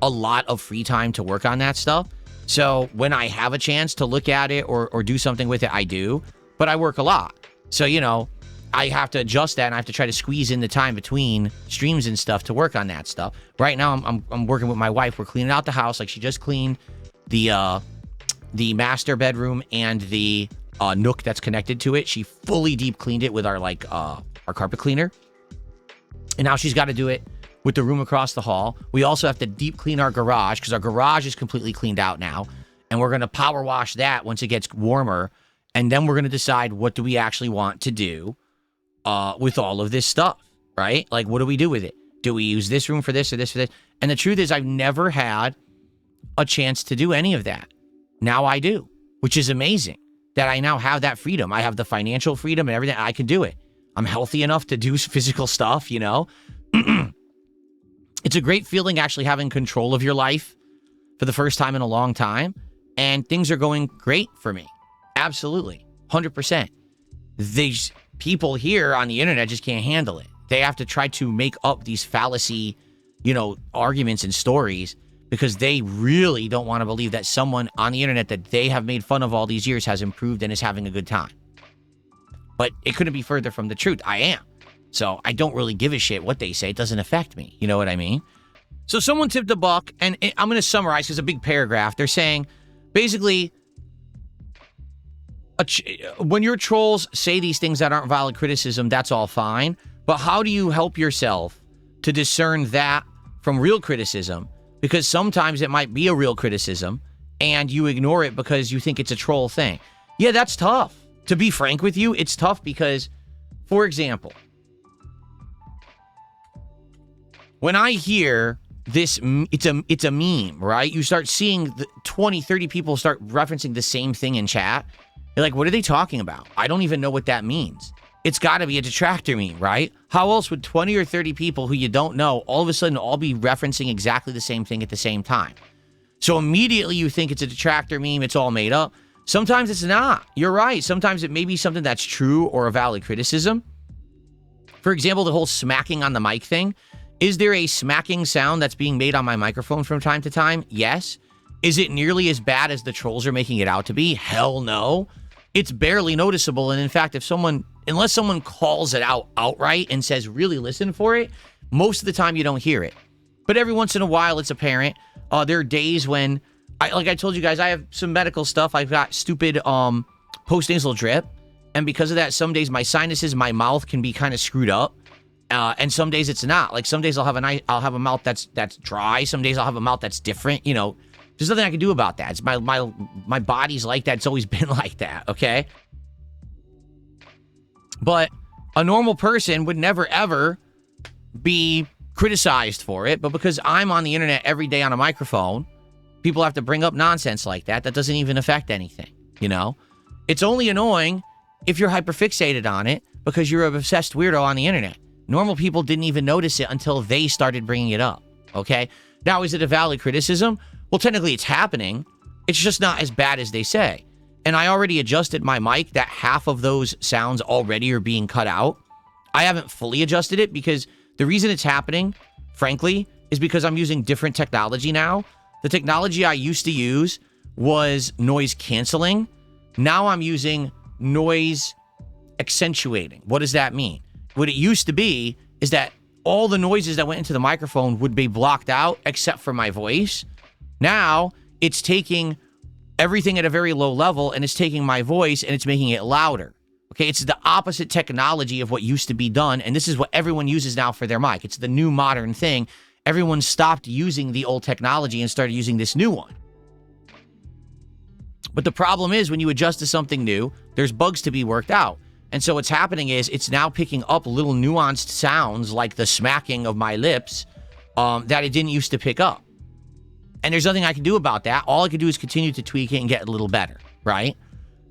a lot of free time to work on that stuff. So when I have a chance to look at it or do something with it, I do. But I work a lot. So, you know, I have to adjust that and I have to try to squeeze in the time between streams and stuff to work on that stuff. Right now, I'm working with my wife. We're cleaning out the house. Like she just cleaned the master bedroom and the nook that's connected to it. She fully deep cleaned it with our carpet cleaner. And now she's got to do it with the room across the hall. We also have to deep clean our garage because our garage is completely cleaned out now. And we're going to power wash that once it gets warmer. And then we're going to decide what do we actually want to do with all of this stuff, right? Like, what do we do with it? Do we use this room for this or this for this? And the truth is I've never had a chance to do any of that. Now I do, which is amazing that I now have that freedom. I have the financial freedom and everything. I can do it. I'm healthy enough to do physical stuff, you know? It's a great feeling actually having control of your life for the first time in a long time. And things are going great for me. Absolutely. 100%. These people here on the internet just can't handle it. They have to try to make up these fallacy, arguments and stories because they really don't want to believe that someone on the internet that they have made fun of all these years has improved and is having a good time. But it couldn't be further from the truth. I am. So I don't really give a shit what they say. It doesn't affect me. You know what I mean? So someone tipped a buck, and I'm going to summarize because it's a big paragraph. They're saying, basically, when your trolls say these things that aren't valid criticism, that's all fine. But how do you help yourself to discern that from real criticism? Because sometimes it might be a real criticism, and you ignore it because you think it's a troll thing. Yeah, that's tough. To be frank with you, it's tough because, for example, when I hear this, it's a meme, right? You start seeing the 20, 30 people start referencing the same thing in chat. You're like, what are they talking about? I don't even know what that means. It's got to be a detractor meme, right? How else would 20 or 30 people who you don't know all of a sudden all be referencing exactly the same thing at the same time? So immediately you think it's a detractor meme, it's all made up. Sometimes it's not. You're right. Sometimes it may be something that's true or a valid criticism. For example, the whole smacking on the mic thing. Is there a smacking sound that's being made on my microphone from time to time? Yes. Is it nearly as bad as the trolls are making it out to be? Hell no. It's barely noticeable. And in fact, unless someone calls it out outright and says, really listen for it, most of the time you don't hear it. But every once in a while, it's apparent. There are days when, like I told you guys, I have some medical stuff. I've got stupid postnasal drip. And because of that, some days my sinuses, my mouth can be kind of screwed up. And some days it's not. Like some days I'll have a mouth that's dry. Some days I'll have a mouth that's different. There's nothing I can do about that. It's my body's like that. It's always been like that. Okay. But a normal person would never ever be criticized for it. But because I'm on the internet every day on a microphone, people have to bring up nonsense like that. That doesn't even affect anything. It's only annoying if you're hyperfixated on it because you're an obsessed weirdo on the internet. Normal people didn't even notice it until they started bringing it up, okay? Now, is it a valid criticism? Well, technically it's happening. It's just not as bad as they say. And I already adjusted my mic that half of those sounds already are being cut out. I haven't fully adjusted it because the reason it's happening, frankly, is because I'm using different technology now. The technology I used to use was noise canceling. Now I'm using noise accentuating. What does that mean? What it used to be is that all the noises that went into the microphone would be blocked out except for my voice. Now it's taking everything at a very low level and it's taking my voice and it's making it louder. Okay, it's the opposite technology of what used to be done, and this is what everyone uses now for their mic. It's the new modern thing. Everyone stopped using the old technology and started using this new one. But the problem is when you adjust to something new, there's bugs to be worked out. And so what's happening is it's now picking up little nuanced sounds like the smacking of my lips that it didn't used to pick up. And there's nothing I can do about that. All I can do is continue to tweak it and get a little better, right?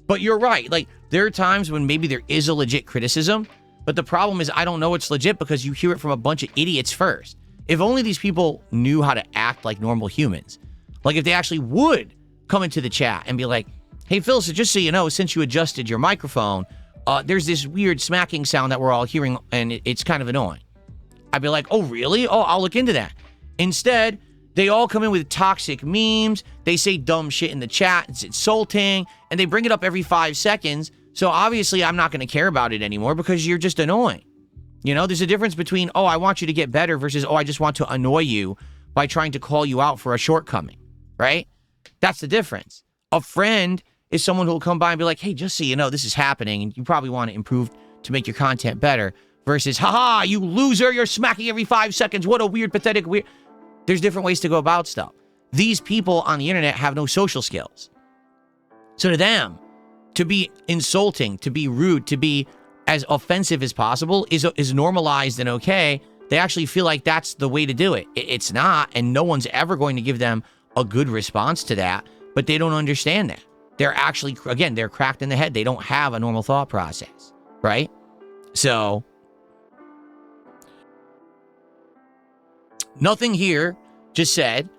But you're right. Like, there are times when maybe there is a legit criticism, but the problem is I don't know it's legit because you hear it from a bunch of idiots first. If only these people knew how to act like normal humans. Like, if they actually would come into the chat and be like, hey, Phil, so just so you know, since you adjusted your microphone, there's this weird smacking sound that we're all hearing, and it's kind of annoying. I'd be like, oh, really? Oh, I'll look into that. Instead, they all come in with toxic memes. They say dumb shit in the chat. It's insulting, and they bring it up every 5 seconds. So obviously, I'm not going to care about it anymore because you're just annoying. There's a difference between, oh, I want you to get better versus, oh, I just want to annoy you by trying to call you out for a shortcoming, right? That's the difference. A friend is someone who will come by and be like, hey, just so you know, this is happening, and you probably want to improve to make your content better, versus, haha, you loser, you're smacking every 5 seconds. What a weird, pathetic, weird. There's different ways to go about stuff. These people on the internet have no social skills. So to them, to be insulting, to be rude, to be as offensive as possible is normalized and okay. They actually feel like that's the way to do it. It's not, and no one's ever going to give them a good response to that, but they don't understand that. They're actually, again, they're cracked in the head. They don't have a normal thought process, right? So, nothing here, just said.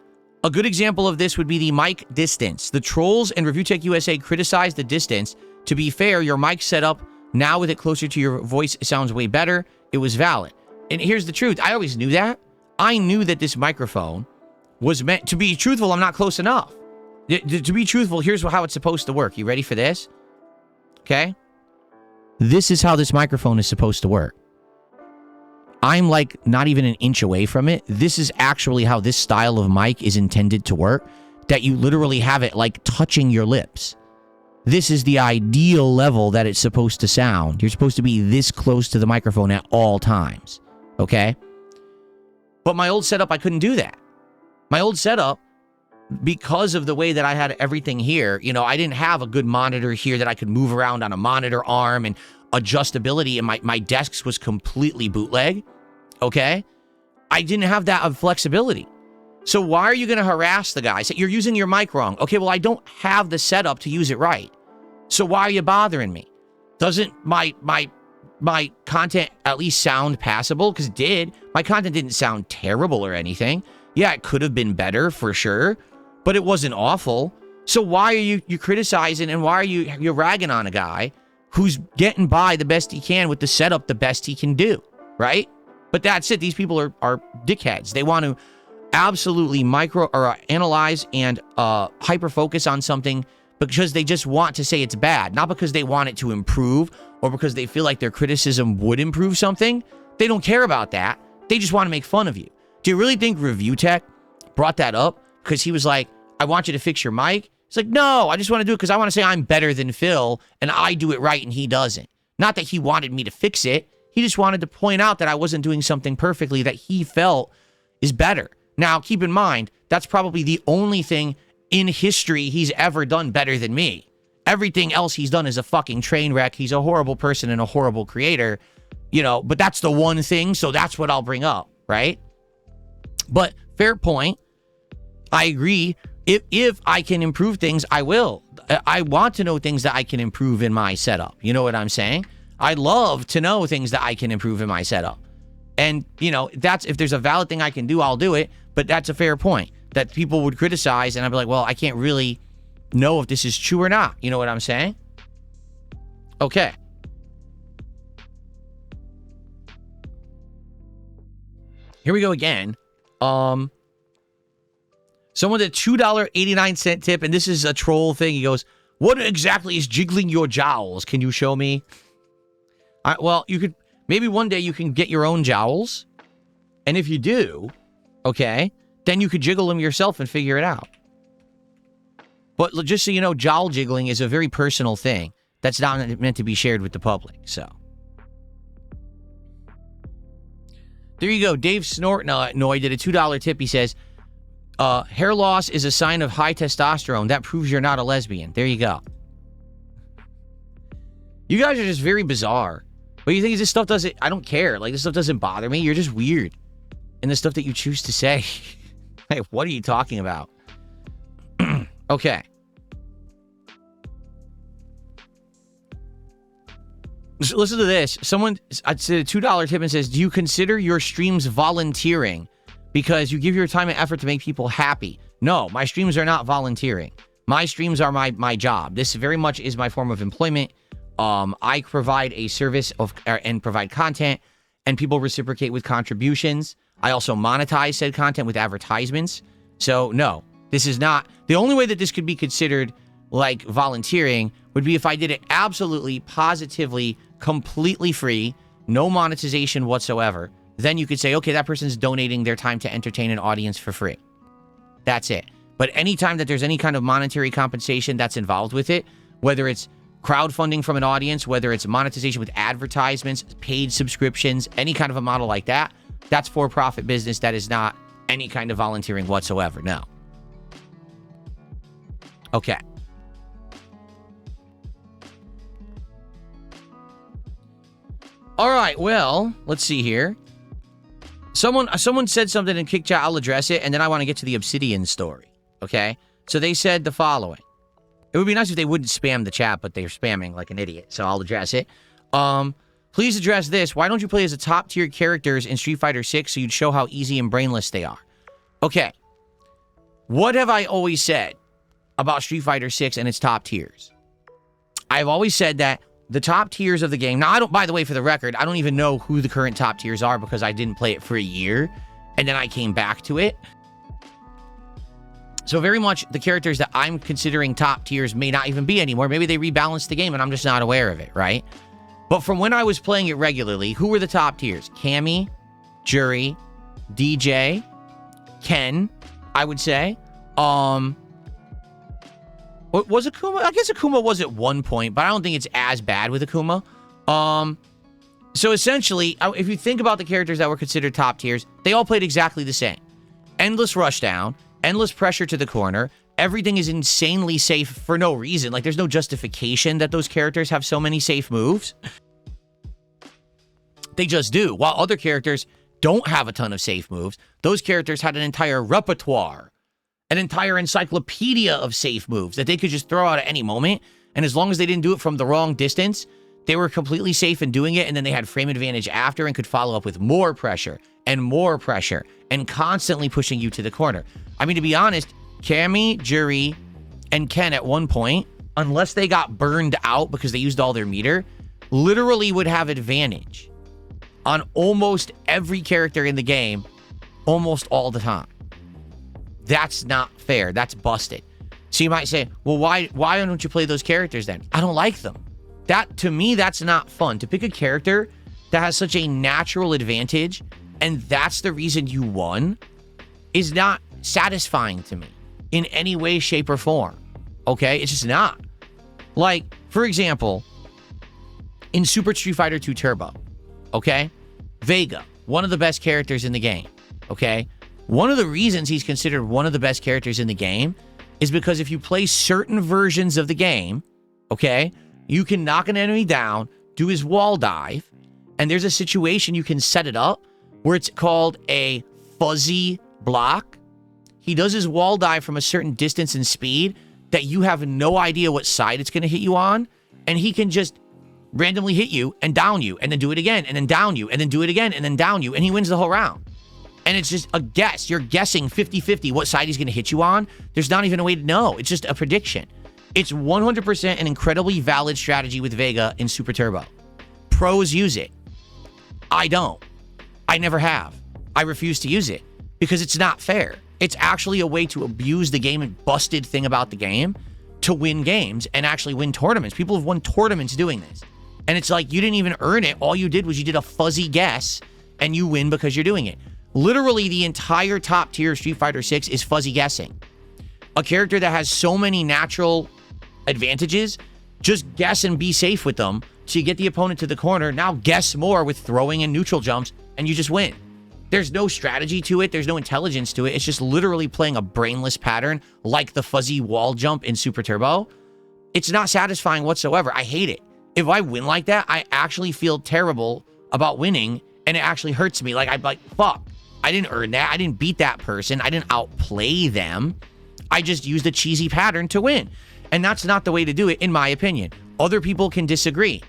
A good example of this would be the mic distance. The trolls and Review Tech USA criticized the distance. To be fair, your mic setup now with it closer to your voice sounds way better. It was valid. And here's the truth. I always knew that. I knew that this microphone was meant to be truthful. I'm not close enough. To be truthful, here's how it's supposed to work. You ready for this? Okay. This is how this microphone is supposed to work. I'm like not even an inch away from it. This is actually how this style of mic is intended to work, that you literally have it like touching your lips. This is the ideal level that it's supposed to sound. You're supposed to be this close to the microphone at all times. Okay? But my old setup, I couldn't do that. My old setup, because of the way that I had everything here, you know, I didn't have a good monitor here that I could move around on a monitor arm and adjustability, and my desks was completely bootleg. Okay? I didn't have that flexibility. So why are you going to harass the guy? Say, you're using your mic wrong. Okay, well, I don't have the setup to use it right. So why are you bothering me? Doesn't my content at least sound passable? Because it did. My content didn't sound terrible or anything. Yeah, it could have been better for sure, but it wasn't awful. So why are you criticizing, and why are you're ragging on a guy who's getting by the best he can with the setup the best he can do, right? But that's it. These people are dickheads. They want to absolutely analyze and hyper focus on something because they just want to say it's bad, not because they want it to improve or because they feel like their criticism would improve something. They don't care about that. They just want to make fun of you. Do you really think Review Tech brought that up because he was like, I want you to fix your mic? It's like, no, I just want to do it because I want to say I'm better than Phil and I do it right and he doesn't. Not that he wanted me to fix it. He just wanted to point out that I wasn't doing something perfectly that he felt is better. Now, keep in mind, that's probably the only thing in history he's ever done better than me. Everything else he's done is a fucking train wreck. He's a horrible person and a horrible creator, you know, but that's the one thing, so that's what I'll bring up, right? But fair point. I agree. If I can improve things, I will. I want to know things that I can improve in my setup. You know what I'm saying? I love to know things that I can improve in my setup. And, you know, if there's a valid thing I can do, I'll do it. But that's a fair point that people would criticize. And I'd be like, well, I can't really know if this is true or not. You know what I'm saying? Okay. Here we go again. Someone did $2.89 tip, and this is a troll thing. He goes, what exactly is jiggling your jowls? Can you show me? Well, you could, maybe one day you can get your own jowls. And if you do, okay, then you could jiggle them yourself and figure it out. But just so you know, jowl jiggling is a very personal thing that's not meant to be shared with the public, so. There you go. Dave Snortnoy did a $2 tip. He says, hair loss is a sign of high testosterone. That proves you're not a lesbian. There you go. You guys are just very bizarre. But you think this stuff doesn't... I don't care. Like, this stuff doesn't bother me. You're just weird. And the stuff that you choose to say. Hey, what are you talking about? Okay. So listen to this. Someone said a $2 tip and says, do you consider your streams volunteering because you give your time and effort to make people happy? No, my streams are not volunteering. My streams are my job. This very much is my form of employment. I provide a service and provide content, and people reciprocate with contributions. I also monetize said content with advertisements. So no, this is not... The only way that this could be considered like volunteering would be if I did it absolutely, positively, completely free, no monetization whatsoever. Then you could say, okay, that person's donating their time to entertain an audience for free. That's it. But anytime that there's any kind of monetary compensation that's involved with it, whether it's crowdfunding from an audience, whether it's monetization with advertisements, paid subscriptions, any kind of a model like that, that's for-profit business. That is not any kind of volunteering whatsoever. No. Okay. All right, well, let's see here. Someone said something in Kick Chat. I'll address it, and then I want to get to the Obsidian story, okay? So they said the following. It would be nice if they wouldn't spam the chat, but they're spamming like an idiot, so I'll address it. Please address this. Why don't you play as the top-tier characters in Street Fighter 6 so you'd show how easy and brainless they are? Okay. What have I always said about Street Fighter 6 and its top tiers? I've always said that the top tiers of the game. Now, by the way, for the record, I don't even know who the current top tiers are because I didn't play it for a year, and then I came back to it. So very much the characters that I'm considering top tiers may not even be anymore. Maybe they rebalanced the game and I'm just not aware of it, right? But from when I was playing it regularly, who were the top tiers? Cammy, Jury, DJ, Ken, I would say. Was Akuma? I guess Akuma was at one point, but I don't think it's as bad with Akuma. So essentially, if you think about the characters that were considered top tiers, they all played exactly the same. Endless rushdown, endless pressure to the corner. Everything is insanely safe for no reason. Like, there's no justification that those characters have so many safe moves. They just do. While other characters don't have a ton of safe moves, those characters had an entire repertoire, an entire encyclopedia of safe moves that they could just throw out at any moment. And as long as they didn't do it from the wrong distance, they were completely safe in doing it. And then they had frame advantage after and could follow up with more pressure and constantly pushing you to the corner. I mean, to be honest, Cammy, Jury, and Ken at one point, unless they got burned out because they used all their meter, literally would have advantage on almost every character in the game almost all the time. That's not fair. That's busted. So you might say, well, why don't you play those characters then? I don't like them. To me, that's not fun. To pick a character that has such a natural advantage and that's the reason you won is not satisfying to me in any way, shape, or form. Okay? It's just not. Like, for example, in Super Street Fighter 2 Turbo, okay? Vega, one of the best characters in the game, okay? One of the reasons he's considered one of the best characters in the game is because if you play certain versions of the game, okay, you can knock an enemy down, do his wall dive, and there's a situation you can set it up where it's called a fuzzy block. He does his wall dive from a certain distance and speed that you have no idea what side it's going to hit you on, and he can just randomly hit you and down you, and then do it again, and then down you, and then do it again, and then down you, and he wins the whole round. And it's just a guess. You're guessing 50-50 what side he's going to hit you on. There's not even a way to know. It's just a prediction. It's 100% an incredibly valid strategy with Vega in Super Turbo. Pros use it. I don't. I never have. I refuse to use it because it's not fair. It's actually a way to abuse the game and busted thing about the game to win games and actually win tournaments. People have won tournaments doing this. And it's like, you didn't even earn it. All you did was you did a fuzzy guess and you win because you're doing it. Literally, the entire top tier of Street Fighter 6 is fuzzy guessing. A character that has so many natural advantages, just guess and be safe with them. So you get the opponent to the corner. Now guess more with throwing and neutral jumps, and you just win. There's no strategy to it. There's no intelligence to it. It's just literally playing a brainless pattern like the fuzzy wall jump in Super Turbo. It's not satisfying whatsoever. I hate it. If I win like that, I actually feel terrible about winning, and it actually hurts me. Like, I'm like, fuck. I didn't earn that. I didn't beat that person. I didn't outplay them. I just used a cheesy pattern to win. And that's not the way to do it, in my opinion. Other people can disagree.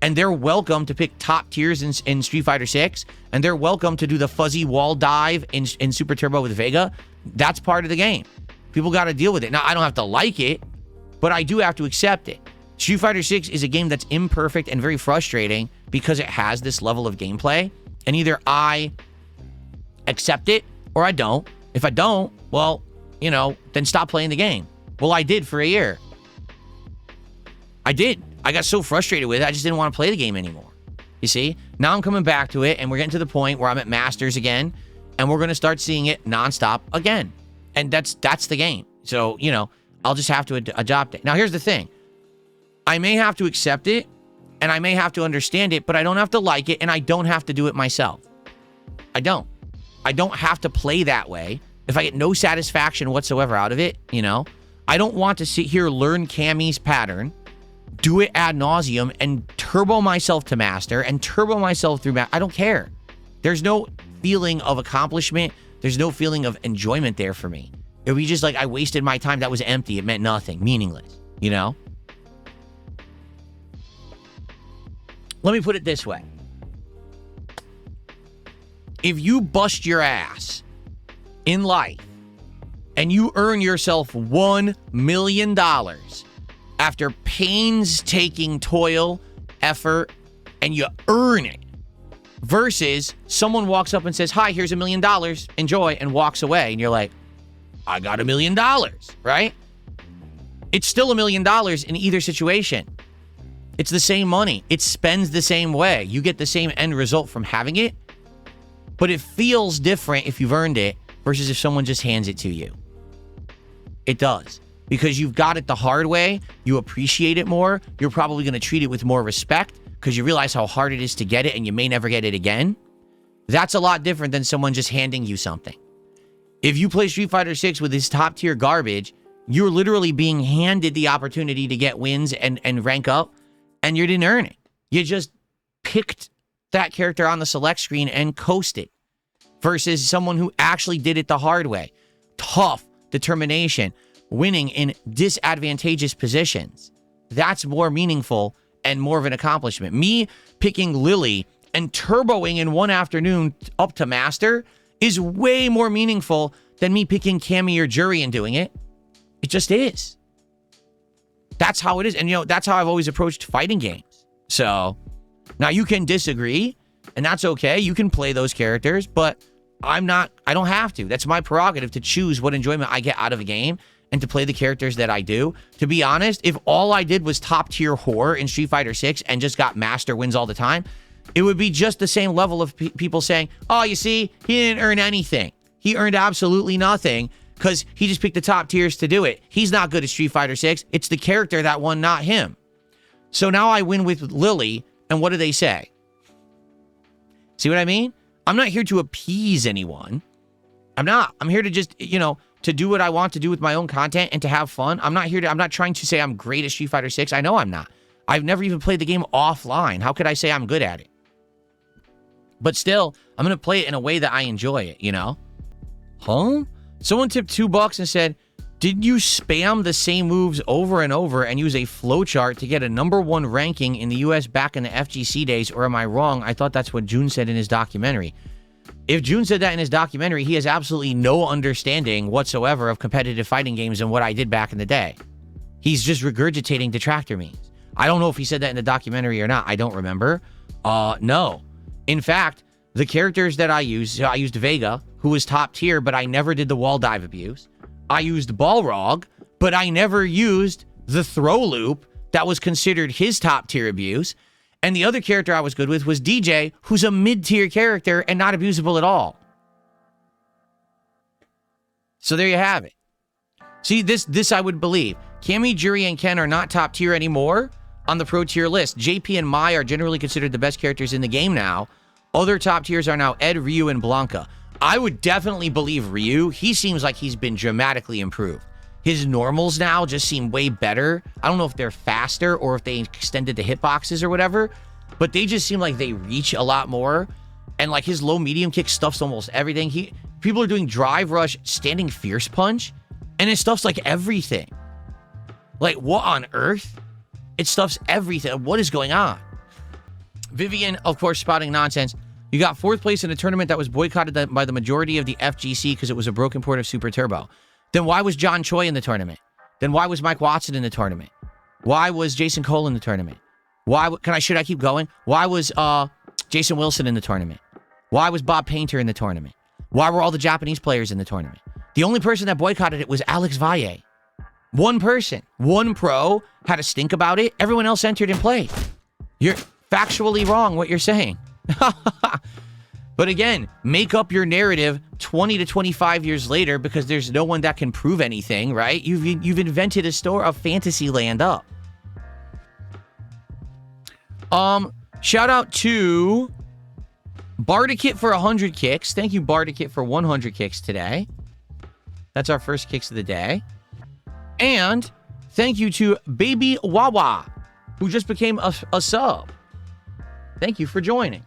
And they're welcome to pick top tiers in Street Fighter 6. And they're welcome to do the fuzzy wall dive in Super Turbo with Vega. That's part of the game. People got to deal with it. Now, I don't have to like it, but I do have to accept it. Street Fighter 6 is a game that's imperfect and very frustrating because it has this level of gameplay. And either I accept it or I don't. If I don't, well, you know, then stop playing the game. Well, I did for a year. I did. I got so frustrated with it, I just didn't want to play the game anymore. You see? Now I'm coming back to it, and we're getting to the point where I'm at Masters again, and we're going to start seeing it nonstop again. And that's the game. So, you know, I'll just have to adopt it. Now, here's the thing. I may have to accept it, and I may have to understand it, but I don't have to like it, and I don't have to do it myself. I don't. I don't have to play that way. If I get no satisfaction whatsoever out of it, you know, I don't want to sit here, learn Cammy's pattern, do it ad nauseum, and turbo myself to master, and turbo myself through I don't care. There's no feeling of accomplishment. There's no feeling of enjoyment there for me. It would be just like I wasted my time. That was empty. It meant nothing. Meaningless. You know? Let me put it this way. If you bust your ass in life and you earn yourself $1 million after painstaking toil effort and you earn it. Versus someone walks up and says, hi, here's $1 million, enjoy, and walks away. And you're like, I got $1 million, right? It's still $1 million in either situation. It's the same money. It spends the same way. You get the same end result from having it, but it feels different if you've earned it versus if someone just hands it to you. It does. Because you've got it the hard way, you appreciate it more, you're probably going to treat it with more respect because you realize how hard it is to get it and you may never get it again. That's a lot different than someone just handing you something. If you play Street Fighter 6 with this top tier garbage, you're literally being handed the opportunity to get wins and rank up, and you didn't earn it. You just picked that character on the select screen and coasted. Versus someone who actually did it the hard way. Tough, determination, winning in disadvantageous positions. That's more meaningful and more of an accomplishment. Me picking Lily and turboing in one afternoon up to master is way more meaningful than me picking Cammy or Jury and doing it. It just is. That's how it is. And, that's how I've always approached fighting games. So, now you can disagree, and that's okay. You can play those characters, but I don't have to. That's my prerogative to choose what enjoyment I get out of a game and to play the characters that I do. To be honest, if all I did was top tier whore in Street Fighter 6 and just got master wins all the time, it would be just the same level of people saying, oh, you see, he didn't earn anything. He earned absolutely nothing because he just picked the top tiers to do it. He's not good at Street Fighter 6. It's the character that won, not him. So now I win with Lily, and what do they say? See what I mean? I'm not here to appease anyone. I'm not. I'm here to just, to do what I want to do with my own content and to have fun. I'm not trying to say I'm great at Street Fighter 6. I know I'm not. I've never even played the game offline. How could I say I'm good at it? But still, I'm going to play it in a way that I enjoy it, Huh? Someone tipped $2 and said, did you spam the same moves over and over and use a flowchart to get a #1 ranking in the US back in the FGC days, or am I wrong? I thought that's what June said in his documentary. If June said that in his documentary, he has absolutely no understanding whatsoever of competitive fighting games and what I did back in the day. He's just regurgitating detractor memes. I don't know if he said that in the documentary or not. I don't remember. No. In fact, the characters that I used Vega, who was top tier, but I never did the wall dive abuse. I used Balrog, but I never used the throw loop that was considered his top tier abuse. And the other character I was good with was DJ, who's a mid-tier character and not abusable at all. So there you have it. See, this I would believe. Cammy, Jury, and Ken are not top tier anymore on the pro tier list. JP and Mai are generally considered the best characters in the game now. Other top tiers are now Ed, Ryu, and Blanca. I would definitely believe Ryu. He seems like he's been dramatically improved. His normals now just seem way better. I don't know if they're faster or if they extended the hitboxes or whatever, but they just seem like they reach a lot more. And like his low medium kick stuffs almost everything. People are doing drive rush, standing fierce punch, and it stuffs like everything. Like what on earth? It stuffs everything. What is going on? Vivian, of course, spouting nonsense. You got 4th place in a tournament that was boycotted by the majority of the FGC because it was a broken port of Super Turbo. Then why was John Choi in the tournament? Then why was Mike Watson in the tournament? Why was Jason Cole in the tournament? Should I keep going? Why was Jason Wilson in the tournament? Why was Bob Painter in the tournament? Why were all the Japanese players in the tournament? The only person that boycotted it was Alex Valle. One person, one pro had a stink about it. Everyone else entered and played. You're factually wrong what you're saying. But again, make up your narrative 20 to 25 years later because there's no one that can prove anything, right? You've invented a store of fantasy land up. Shout out to Bardikit for 100 kicks. Thank you, Bardikit, for 100 kicks today. That's our first kicks of the day. And thank you to Baby Wawa, who just became a sub. Thank you for joining.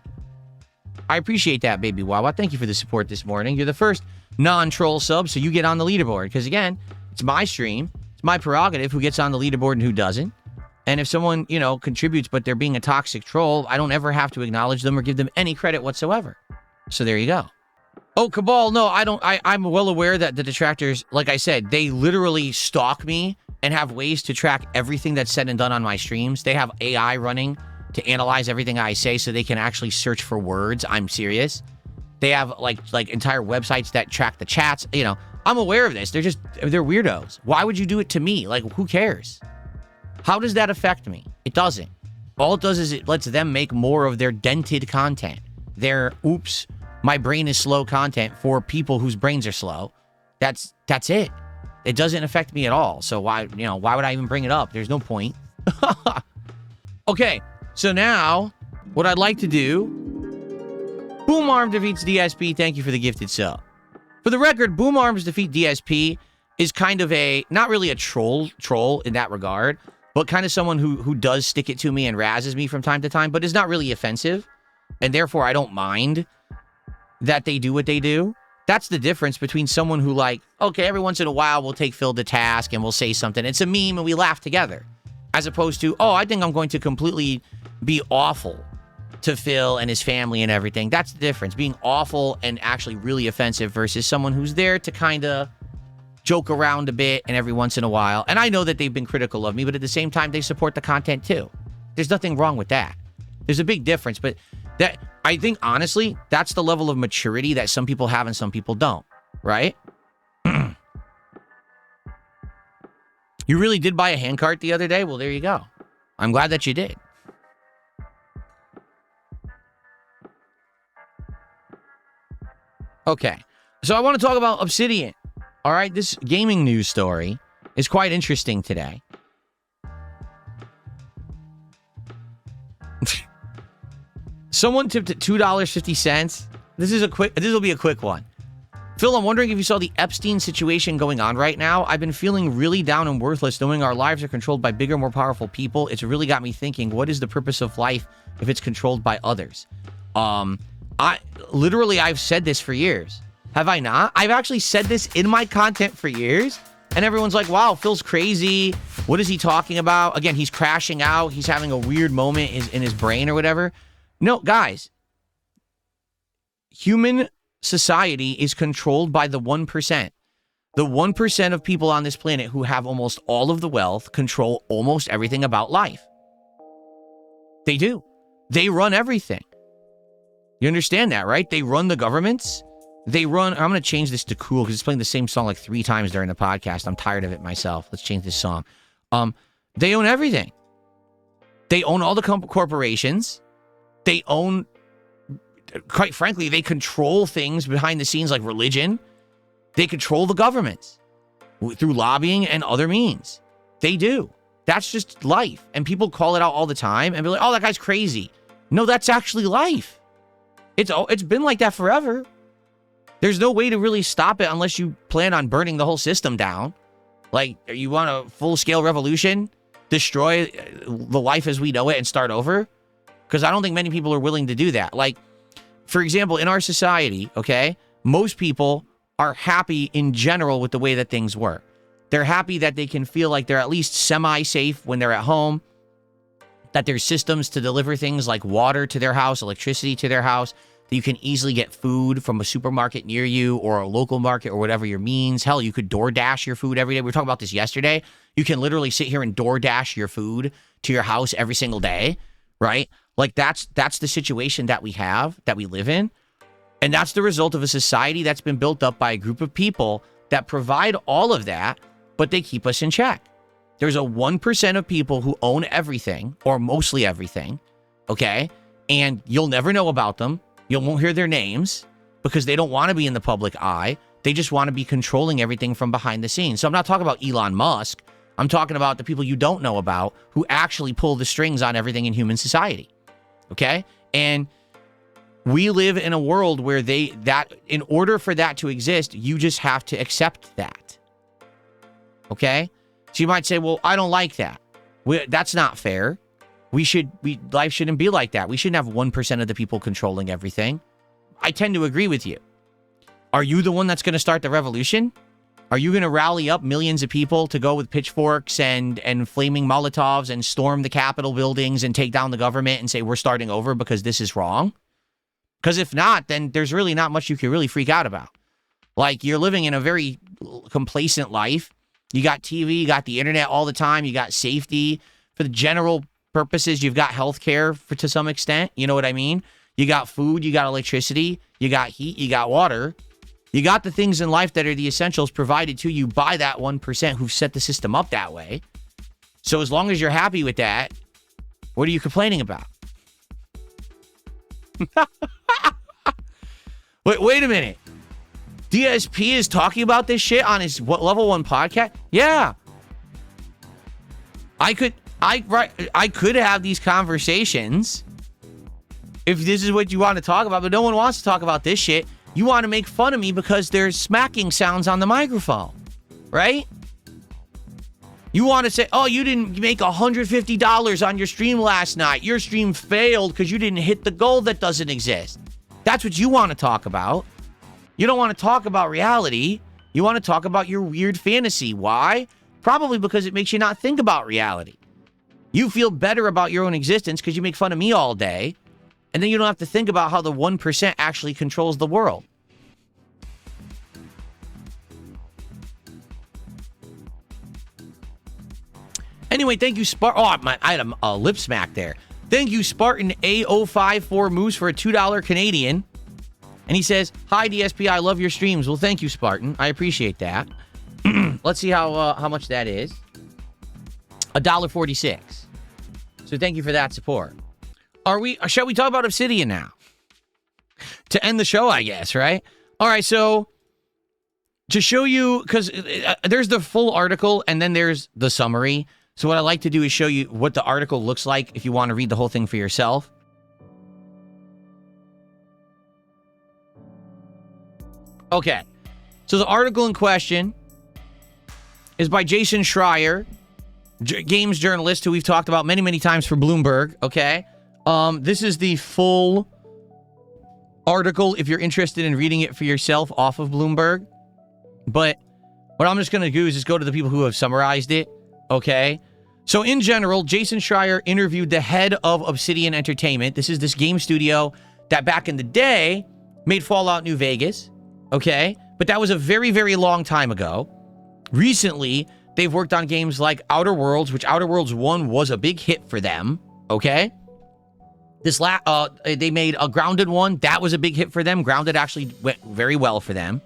I appreciate that, Baby Wawa. Thank you for the support this morning. You're the first non-troll sub, so you get on the leaderboard. Because again, it's my stream. It's my prerogative who gets on the leaderboard and who doesn't. And if someone, contributes, but they're being a toxic troll, I don't ever have to acknowledge them or give them any credit whatsoever. So there you go. Oh, Cabal, no, I don't. I'm well aware that the detractors, like I said, they literally stalk me and have ways to track everything that's said and done on my streams. They have AI running to analyze everything I say so they can actually search for words. I'm serious. They have like entire websites that track the chats. You know, I'm aware of this. They're weirdos. Why would you do it to me? Like, who cares? How does that affect me? It doesn't. All it does is it lets them make more of their dented content. Their, oops, my brain is slow content for people whose brains are slow. That's it. It doesn't affect me at all. So why would I even bring it up? There's no point. Okay, so now what I'd like to do, Boom Arm defeats DSP. Thank you for the gifted sub. For the record, Boom Arms defeat DSP is kind of not really a troll in that regard, but kind of someone who does stick it to me and razzes me from time to time, but is not really offensive. And therefore, I don't mind that they do what they do. That's the difference between someone who, like, okay, every once in a while we'll take Phil to task and we'll say something. It's a meme and we laugh together. As opposed to, oh, I think I'm going to completely be awful to Phil and his family and everything. That's the difference. Being awful and actually really offensive versus someone who's there to kind of joke around a bit and every once in a while. And I know that they've been critical of me, but at the same time, they support the content too. There's nothing wrong with that. There's a big difference, but that I think, honestly, that's the level of maturity that some people have and some people don't, right? You really did buy a handcart the other day? Well, there you go. I'm glad that you did. Okay, so I want to talk about Obsidian. All right, this gaming news story is quite interesting today. Someone tipped at $2.50. This will be a quick one. Phil, I'm wondering if you saw the Epstein situation going on right now. I've been feeling really down and worthless knowing our lives are controlled by bigger, more powerful people. It's really got me thinking, what is the purpose of life if it's controlled by others? I've said this for years. Have I not? I've actually said this in my content for years. And everyone's like, wow, Phil's crazy. What is he talking about? Again, he's crashing out. He's having a weird moment in his brain or whatever. No, guys. Human society is controlled by the 1%. The 1% of people on this planet who have almost all of the wealth control almost everything about life. They do. They run everything. You understand that, right? They run the governments. They run... I'm going to change this to cool because it's playing the same song like 3 times during the podcast. I'm tired of it myself. Let's change this song. They own everything. They own all the corporations. They own... Quite frankly, they control things behind the scenes like religion. They control the governments through lobbying and other means. They do. That's just life. And people call it out all the time and be like, oh, that guy's crazy. No, that's actually life. It's been like that forever. There's no way to really stop it unless you plan on burning the whole system down. Like, you want a full-scale revolution? Destroy the life as we know it and start over? Because I don't think many people are willing to do that. Like, for example, in our society, okay, most people are happy in general with the way that things work. They're happy that they can feel like they're at least semi-safe when they're at home, that there's systems to deliver things like water to their house, electricity to their house, that you can easily get food from a supermarket near you or a local market or whatever your means. Hell, you could DoorDash your food every day. We were talking about this yesterday. You can literally sit here and DoorDash your food to your house every single day, right? Like, that's the situation that we have, that we live in. And that's the result of a society that's been built up by a group of people that provide all of that, but they keep us in check. There's a 1% of people who own everything, or mostly everything, okay? And you'll never know about them. You won't hear their names because they don't want to be in the public eye. They just want to be controlling everything from behind the scenes. So I'm not talking about Elon Musk. I'm talking about the people you don't know about who actually pull the strings on everything in human society. Okay? And we live in a world where in order for that to exist, you just have to accept that. Okay? So you might say, well, I don't like that. That's not fair. Life shouldn't be like that. We shouldn't have 1% of the people controlling everything. I tend to agree with you. Are you the one that's going to start the revolution? Are you going to rally up millions of people to go with pitchforks and flaming Molotovs and storm the Capitol buildings and take down the government and say, we're starting over because this is wrong? Because if not, then there's really not much you can really freak out about. Like, you're living in a very complacent life. You got TV, you got the internet all the time, you got safety. For the general purposes, you've got healthcare to some extent. You know what I mean? You got food, you got electricity, you got heat, you got water. You got the things in life that are the essentials provided to you by that 1% who've set the system up that way. So as long as you're happy with that, what are you complaining about? Wait a minute. DSP is talking about this shit on his level 1 podcast? Yeah. I could have these conversations if this is what you want to talk about, but no one wants to talk about this shit. You want to make fun of me because there's smacking sounds on the microphone, right? You want to say, oh, you didn't make $150 on your stream last night. Your stream failed because you didn't hit the goal that doesn't exist. That's what you want to talk about. You don't want to talk about reality. You want to talk about your weird fantasy. Why? Probably because it makes you not think about reality. You feel better about your own existence because you make fun of me all day, and then you don't have to think about how the 1% actually controls the world. Anyway, thank you, Spartan. Oh, I had a lip smack there. Thank you, Spartan A054 Moose for a $2 Canadian. And he says, hi, DSP, I love your streams. Well, thank you, Spartan. I appreciate that. Let's see how much that is. $1.46. So thank you for that support. Shall we talk about Obsidian now? To end the show, I guess, right? All right, so to show you, because there's the full article and then there's the summary. So what I like to do is show you what the article looks like if you want to read the whole thing for yourself. Okay, so the article in question is by Jason Schreier, games journalist who we've talked about many, many times for Bloomberg, okay? This is the full article if you're interested in reading it for yourself off of Bloomberg. But what I'm just going to do is just go to the people who have summarized it, okay? So in general, Jason Schreier interviewed the head of Obsidian Entertainment. This is this game studio that back in the day made Fallout New Vegas, okay? But that was a very, very long time ago. Recently, they've worked on games like Outer Worlds, which Outer Worlds 1 was a big hit for them, okay? They made a Grounded one. That was a big hit for them. Grounded actually went very well for them.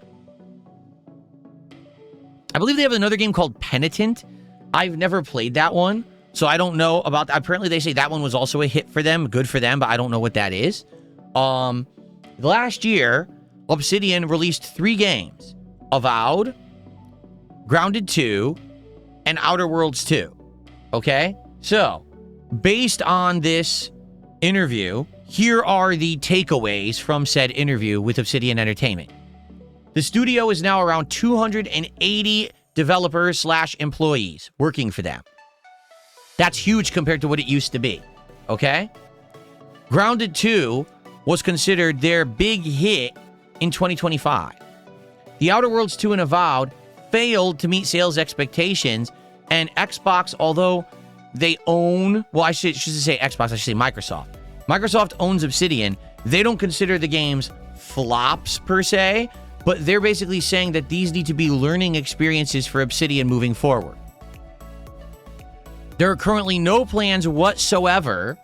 I believe they have another game called Penitent. I've never played that one, so I don't know about that. Apparently, they say that one was also a hit for them. Good for them, but I don't know what that is. Last year, Obsidian released 3 games. Avowed, Grounded 2, and Outer Worlds 2. Okay? So, based on this interview, here are the takeaways from said interview with Obsidian Entertainment. The studio is now around 280 developers / employees working for them. That's huge compared to what it used to be. Okay? Grounded 2 was considered their big hit in 2025. The Outer Worlds 2 and Avowed failed to meet sales expectations, and Xbox, although they own, well, I should say Xbox, I should say Microsoft. Microsoft owns Obsidian. They don't consider the games flops per se, but they're basically saying that these need to be learning experiences for Obsidian moving forward. There are currently no plans whatsoever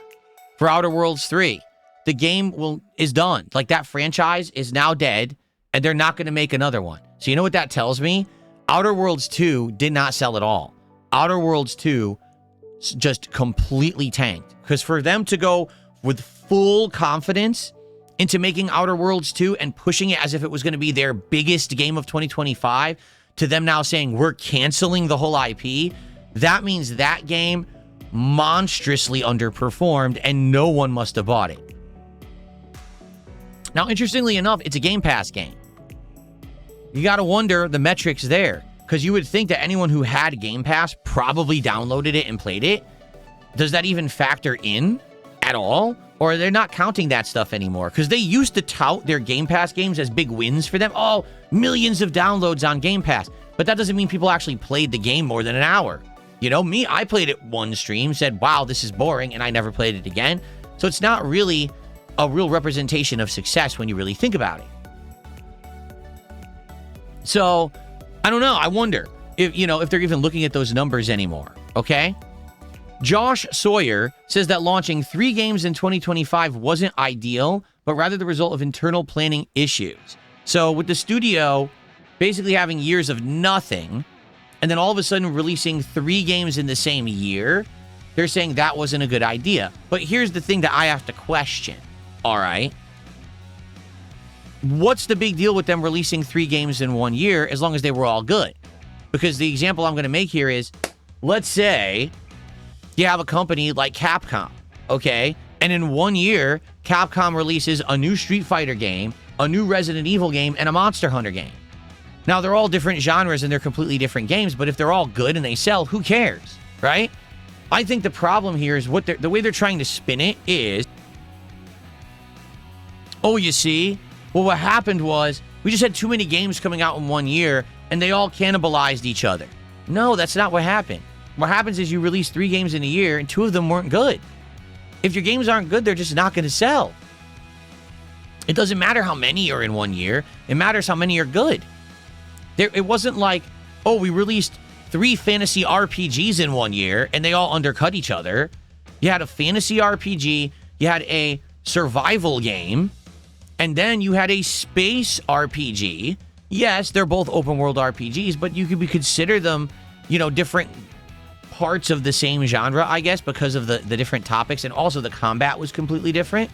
for Outer Worlds 3. The game is done. Like, that franchise is now dead, and they're not going to make another one. So you know what that tells me? Outer Worlds 2 did not sell at all. Outer Worlds 2 just completely tanked. Because for them to go with full confidence into making Outer Worlds 2 and pushing it as if it was going to be their biggest game of 2025, to them now saying, we're canceling the whole IP, that means that game monstrously underperformed and no one must have bought it. Now, interestingly enough, it's a Game Pass game. You got to wonder the metrics there, because you would think that anyone who had Game Pass probably downloaded it and played it. Does that even factor in at all? Or they're not counting that stuff anymore? Because they used to tout their Game Pass games as big wins for them. Oh, millions of downloads on Game Pass. But that doesn't mean people actually played the game more than an hour. You know, me, I played it one stream, said, wow, this is boring, and I never played it again. So it's not really a real representation of success when you really think about it. So, I don't know. I wonder if they're even looking at those numbers anymore, okay? Josh Sawyer says that launching 3 games in 2025 wasn't ideal, but rather the result of internal planning issues. So with the studio basically having years of nothing, and then all of a sudden releasing 3 games in the same year, they're saying that wasn't a good idea. But here's the thing that I have to question, all right? What's the big deal with them releasing 3 games in 1 year as long as they were all good? Because the example I'm going to make here is, let's say you have a company like Capcom, okay? And in 1 year, Capcom releases a new Street Fighter game, a new Resident Evil game, and a Monster Hunter game. Now, they're all different genres and they're completely different games, but if they're all good and they sell, who cares, right? I think the problem here is the way they're trying to spin it is, oh, you see? Well, what happened was we just had too many games coming out in 1 year and they all cannibalized each other. No, that's not what happened. What happens is you release 3 games in a year and 2 of them weren't good. If your games aren't good, they're just not going to sell. It doesn't matter how many are in 1 year. It matters how many are good. It wasn't like, oh, we released 3 fantasy RPGs in 1 year and they all undercut each other. You had a fantasy RPG, you had a survival game, and then you had a space RPG. Yes, they're both open world RPGs, but you could consider them, different parts of the same genre, I guess, because of the different topics, and also the combat was completely different.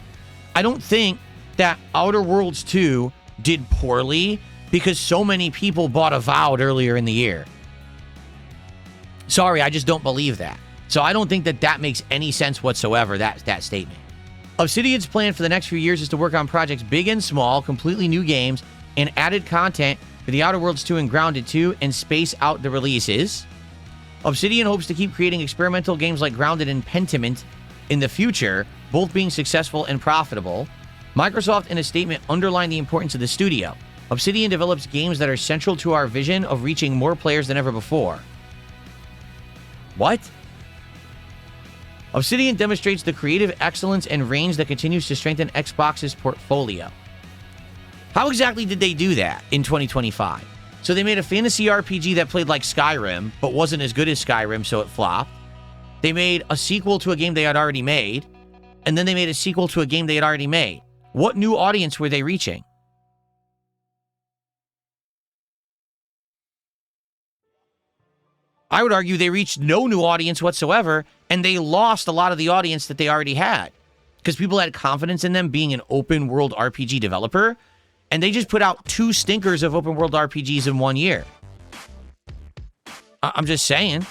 I don't think that Outer Worlds 2 did poorly because so many people bought Avowed earlier in the year. Sorry, I just don't believe that. So I don't think that makes any sense whatsoever, that statement. Obsidian's plan for the next few years is to work on projects big and small, completely new games, and added content for the Outer Worlds 2 and Grounded 2, and space out the releases. Obsidian hopes to keep creating experimental games like Grounded and Pentiment in the future, both being successful and profitable. Microsoft, in a statement, underlined the importance of the studio. Obsidian develops games that are central to our vision of reaching more players than ever before. What? Obsidian demonstrates the creative excellence and range that continues to strengthen Xbox's portfolio. How exactly did they do that in 2025? So they made a fantasy RPG that played like Skyrim, but wasn't as good as Skyrim, so it flopped. They made a sequel to a game they had already made, and then they made a sequel to a game they had already made. What new audience were they reaching? I would argue they reached no new audience whatsoever, and they lost a lot of the audience that they already had because people had confidence in them being an open world RPG developer, and they just put out 2 stinkers of open world RPGs in 1 year. I'm just saying.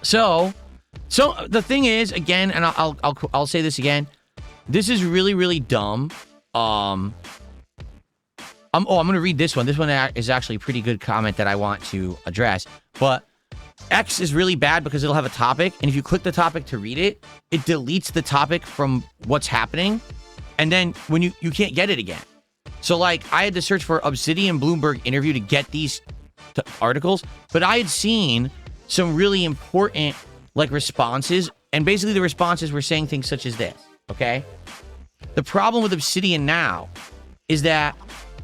So the thing is, again, and I'll say this again, this is really, really dumb. I'm going to read this one. This one is actually a pretty good comment that I want to address. But X is really bad because it'll have a topic, and if you click the topic to read it, it deletes the topic from what's happening, and then when you can't get it again. So, like, I had to search for Obsidian Bloomberg interview to get these articles, but I had seen some really important, responses, and basically the responses were saying things such as this, okay? The problem with Obsidian now is that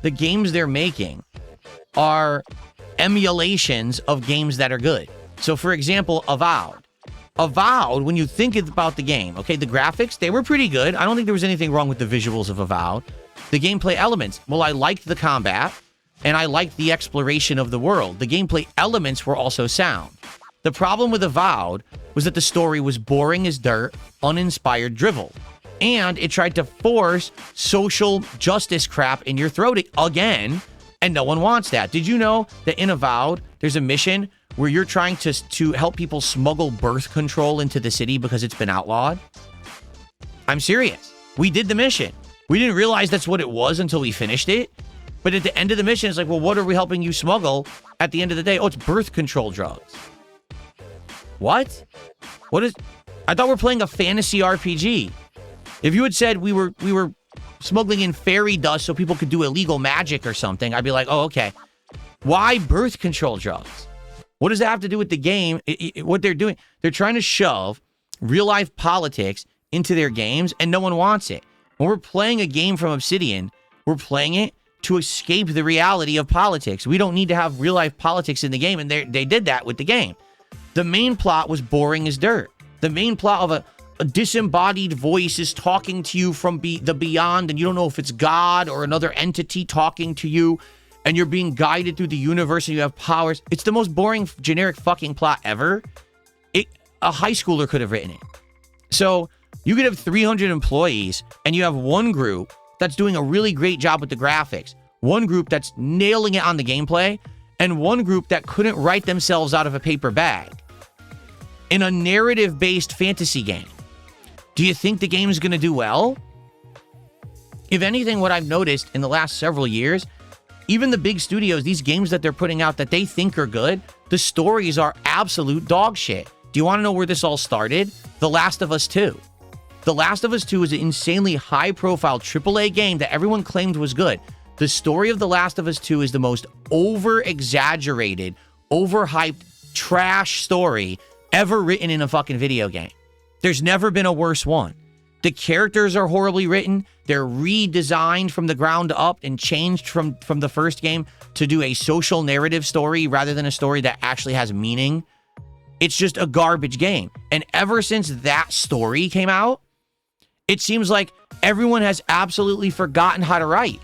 the games they're making are emulations of games that are good. So, for example, Avowed. Avowed, when you think about the game, okay, the graphics, they were pretty good. I don't think there was anything wrong with the visuals of Avowed. The gameplay elements, well, I liked the combat, and I liked the exploration of the world. The gameplay elements were also sound. The problem with Avowed was that the story was boring as dirt, uninspired drivel. And it tried to force social justice crap in your throat again, and no one wants that. Did you know that in Avowed, there's a mission where you're trying to help people smuggle birth control into the city because it's been outlawed? I'm serious. We did the mission. We didn't realize that's what it was until we finished it. But at the end of the mission, it's like, well, what are we helping you smuggle at the end of the day? Oh, it's birth control drugs. What? I thought we're playing a fantasy RPG. If you had said we were smuggling in fairy dust so people could do illegal magic or something, I'd be like, oh, okay. Why birth control drugs? What does that have to do with the game? What they're doing, they're trying to shove real-life politics into their games, and no one wants it. When we're playing a game from Obsidian, we're playing it to escape the reality of politics. We don't need to have real-life politics in the game, and they did that with the game. The main plot was boring as dirt. The main plot of a disembodied voice is talking to you from the beyond, and you don't know if it's God or another entity talking to you, and you're being guided through the universe and you have powers. It's the most boring, generic fucking plot ever. A high schooler could have written it. So you could have 300 employees, and you have one group that's doing a really great job with the graphics, one group that's nailing it on the gameplay, and one group that couldn't write themselves out of a paper bag in a narrative-based fantasy game. Do you think the game is going to do well? If anything, what I've noticed in the last several years, even the big studios, these games that they're putting out that they think are good, the stories are absolute dog shit. Do you want to know where this all started? The Last of Us 2. The Last of Us 2 is an insanely high-profile AAA game that everyone claimed was good. The story of The Last of Us 2 is the most over-exaggerated, overhyped, trash story ever written in a fucking video game. There's never been a worse one. The characters are horribly written. They're redesigned from the ground up and changed from the first game to do a social narrative story rather than a story that actually has meaning. It's just a garbage game. And ever since that story came out, it seems like everyone has absolutely forgotten how to write.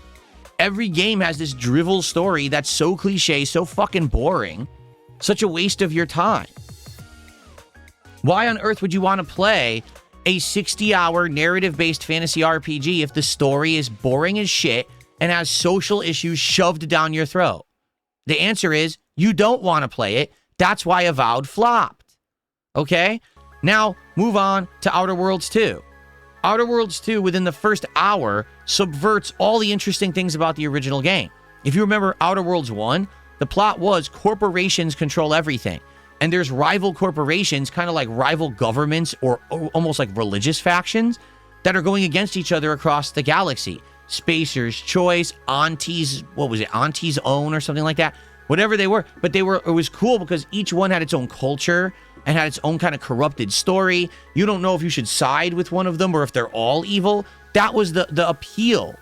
Every game has this drivel story that's so cliche, so fucking boring, such a waste of your time. Why on earth would you want to play a 60-hour narrative-based fantasy RPG if the story is boring as shit and has social issues shoved down your throat? The answer is you don't want to play it. That's why Avowed flopped. Okay? Now, move on to Outer Worlds 2. Outer Worlds 2, within the first hour, subverts all the interesting things about the original game. If you remember Outer Worlds 1, the plot was corporations control everything. And there's rival corporations, kind of like rival governments or almost like religious factions that are going against each other across the galaxy. Spacer's Choice, Auntie's, what was it, Auntie's Own or something like that. Whatever they were. But it was cool because each one had its own culture and had its own kind of corrupted story. You don't know if you should side with one of them or if they're all evil. That was the appeal,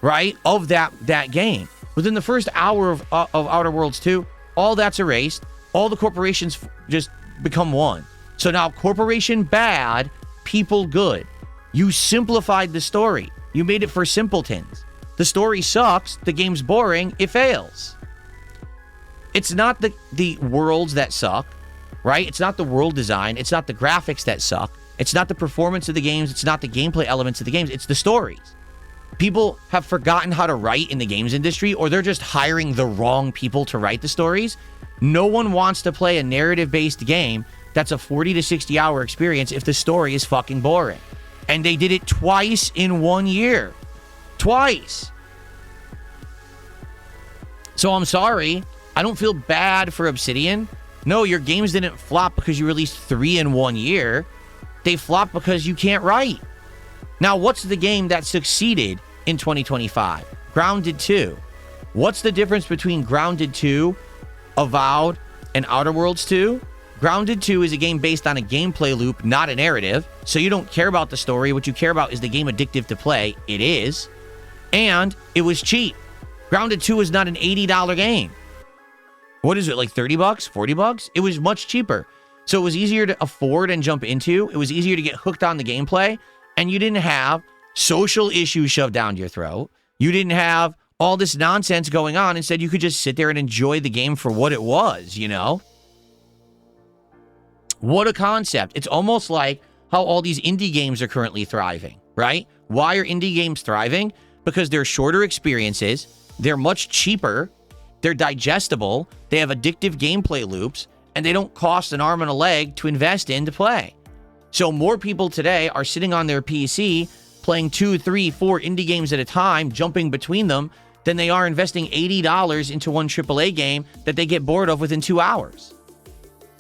right, of that game. Within the first hour of Outer Worlds 2, all that's erased. All the corporations just become one. So now corporation bad, people good. You simplified the story. You made it for simpletons. The story sucks. The game's boring. It fails. It's not the worlds that suck, right? It's not the world design. It's not the graphics that suck. It's not the performance of the games. It's not the gameplay elements of the games. It's the stories. People have forgotten how to write in the games industry, or they're just hiring the wrong people to write the stories. No one wants to play a narrative-based game that's a 40 to 60-hour experience if the story is fucking boring. And they did it twice in 1 year. Twice. So I'm sorry. I don't feel bad for Obsidian. No, your games didn't flop because you released 3 in 1 year. They flopped because you can't write. Now, what's the game that succeeded in 2025? Grounded 2. What's the difference between Grounded 2, Avowed, and Outer Worlds 2? Grounded 2 is a game based on a gameplay loop, not a narrative. So you don't care about the story. What you care about is the game addictive to play. It is. And it was cheap. Grounded 2 is not an $80 game. What is it, like 30 bucks, 40 bucks? It was much cheaper. So it was easier to afford and jump into. It was easier to get hooked on the gameplay. And you didn't have social issues shoved down your throat. You didn't have all this nonsense going on. Instead, you could just sit there and enjoy the game for what it was, you know? What a concept. It's almost like how all these indie games are currently thriving, right? Why are indie games thriving? Because they're shorter experiences. They're much cheaper. They're digestible. They have addictive gameplay loops. And they don't cost an arm and a leg to invest in to play. So more people today are sitting on their PC playing 2, 3, 4 indie games at a time, jumping between them, than they are investing $80 into one AAA game that they get bored of within 2 hours.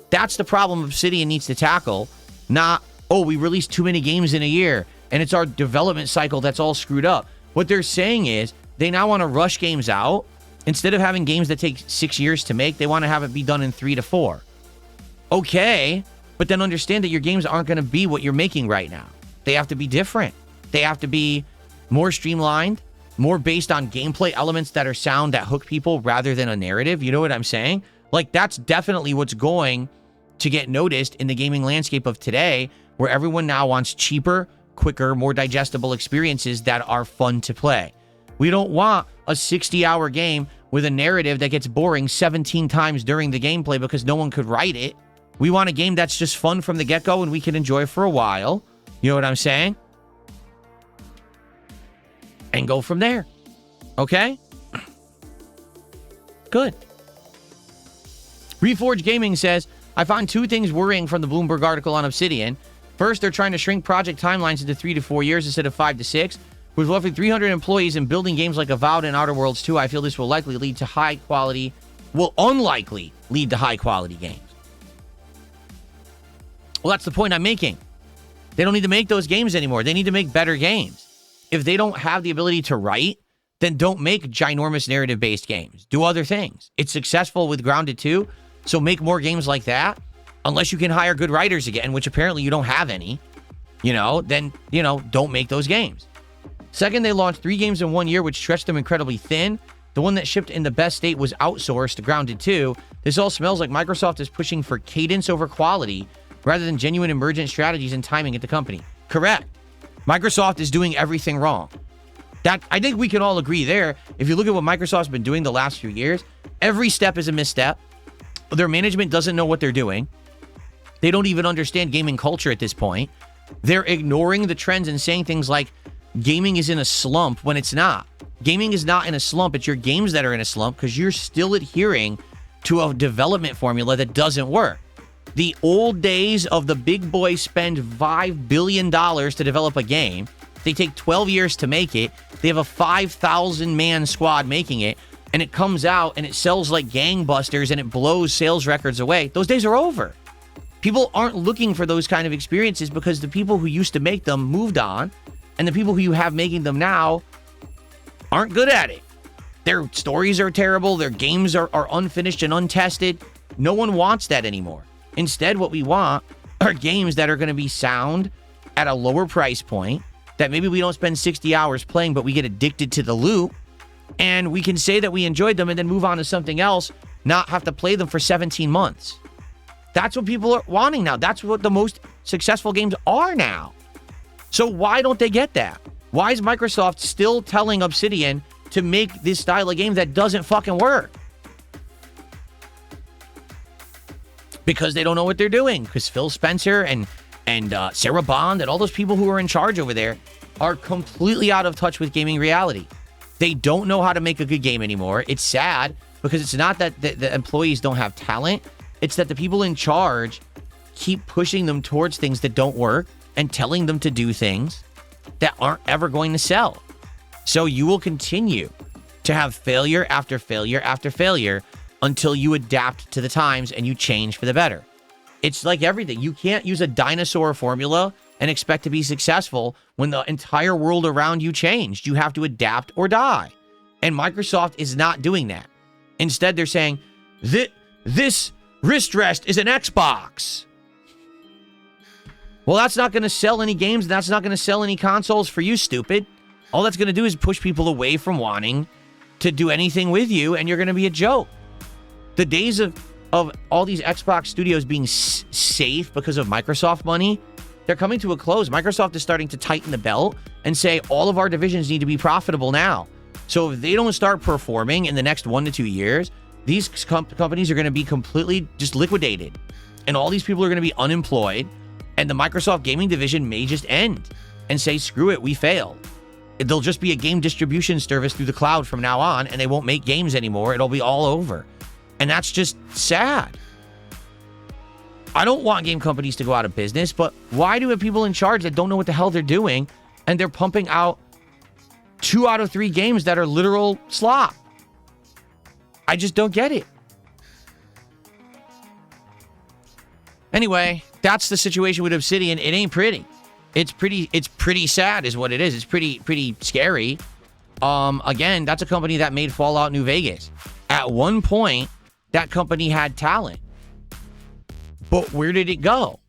That's the problem Obsidian needs to tackle, not, oh, we released too many games in a year, and it's our development cycle that's all screwed up. What they're saying is they now want to rush games out. Instead of having games that take 6 years to make, they want to have it be done in 3 to 4. Okay, but then understand that your games aren't going to be what you're making right now. They have to be different. They have to be more streamlined, more based on gameplay elements that are sound, that hook people rather than a narrative. You know what I'm saying? Like, that's definitely what's going to get noticed in the gaming landscape of today, where everyone now wants cheaper, quicker, more digestible experiences that are fun to play. We don't want a 60-hour game with a narrative that gets boring 17 times during the gameplay because no one could write it. We want a game that's just fun from the get-go and we can enjoy for a while. You know what I'm saying? And go from there. Okay? Good. Reforge Gaming says, I find two things worrying from the Bloomberg article on Obsidian. First, they're trying to shrink project timelines into 3 to 4 years instead of 5 to 6. With roughly 300 employees and building games like Avowed and Outer Worlds 2, I feel this will unlikely lead to high quality games. Well, that's the point I'm making. They don't need to make those games anymore. They need to make better games. If they don't have the ability to write, then don't make ginormous narrative-based games. Do other things. It's successful with Grounded 2, so make more games like that. Unless you can hire good writers again, which apparently you don't have any, then, don't make those games. Second, they launched 3 games in 1 year, which stretched them incredibly thin. The one that shipped in the best state was outsourced to Grounded 2. This all smells like Microsoft is pushing for cadence over quality rather than genuine emergent strategies and timing at the company. Correct. Microsoft is doing everything wrong. I think we can all agree there. If you look at what Microsoft's been doing the last few years, every step is a misstep. Their management doesn't know what they're doing. They don't even understand gaming culture at this point. They're ignoring the trends and saying things like gaming is in a slump when it's not. Gaming is not in a slump. It's your games that are in a slump because you're still adhering to a development formula that doesn't work. The old days of the big boys spend $5 billion to develop a game. They take 12 years to make it. They have a 5,000-man squad making it, and it comes out and it sells like gangbusters and it blows sales records away. Those days are over. People aren't looking for those kind of experiences because the people who used to make them moved on, and the people who you have making them now aren't good at it. Their stories are terrible. Their games are unfinished and untested. No one wants that anymore. Instead, what we want are games that are going to be sound at a lower price point, that maybe we don't spend 60 hours playing, but we get addicted to the loop, and we can say that we enjoyed them and then move on to something else, not have to play them for 17 months. That's what people are wanting now. That's what the most successful games are now. So why don't they get that? Why is Microsoft still telling Obsidian to make this style of game that doesn't fucking work? Because they don't know what they're doing. Because Phil Spencer and Sarah Bond and all those people who are in charge over there are completely out of touch with gaming reality. They don't know how to make a good game anymore. It's sad because it's not that the employees don't have talent. It's that the people in charge keep pushing them towards things that don't work and telling them to do things that aren't ever going to sell. So you will continue to have failure after failure after failure until you adapt to the times and you change for the better. It's like everything. You can't use a dinosaur formula and expect to be successful when the entire world around you changed. You have to adapt or die. And Microsoft is not doing that. Instead, they're saying, this wrist rest is an Xbox. Well, that's not going to sell any games. That's not going to sell any consoles for you, stupid. All that's going to do is push people away from wanting to do anything with you, and you're going to be a joke. The days of all these Xbox studios being safe because of Microsoft money, they're coming to a close. Microsoft is starting to tighten the belt and say all of our divisions need to be profitable now. So if they don't start performing in the next 1 to 2 years, these companies are going to be completely just liquidated. And all these people are going to be unemployed. And the Microsoft gaming division may just end and say, screw it, we failed. They'll just be a game distribution service through the cloud from now on, and they won't make games anymore. It'll be all over. And that's just sad. I don't want game companies to go out of business, but why do we have people in charge that don't know what the hell they're doing, and they're pumping out 2 out of 3 games that are literal slop? I just don't get it. Anyway, that's the situation with Obsidian. It ain't pretty. It's pretty sad is what it is. It's pretty scary. Again, that's a company that made Fallout New Vegas. At one point, that company had talent. But where did it go?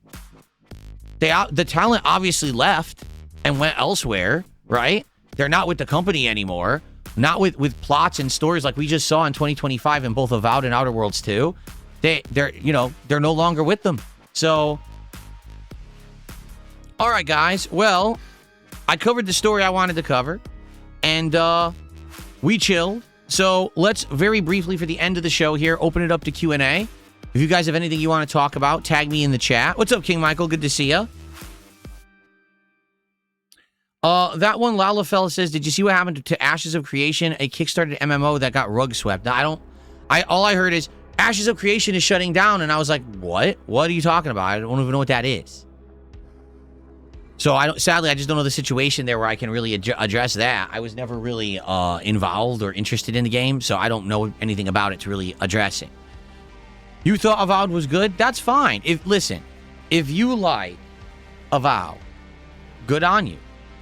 The talent obviously left and went elsewhere, right? They're not with the company anymore. Not with plots and stories like we just saw in 2025 in both Avowed and Outer Worlds 2. they're no longer with them. So, all right, guys. Well, I covered the story I wanted to cover, and we chilled. So let's very briefly, for the end of the show here, open it up to Q&A. If you guys have anything you want to talk about, tag me in the chat. What's up, King Michael? Good to see you. That one, Lalafella says, did you see what happened to Ashes of Creation, a Kickstarted MMO that got rug swept? Now, all I heard is Ashes of Creation is shutting down, and I was like, what? What are you talking about? I don't even know what that is. So sadly, I just don't know the situation there where I can really address that. I was never really involved or interested in the game, so I don't know anything about it to really address it. You thought Avowed was good? That's fine. Listen, if you like Avowed, good on you.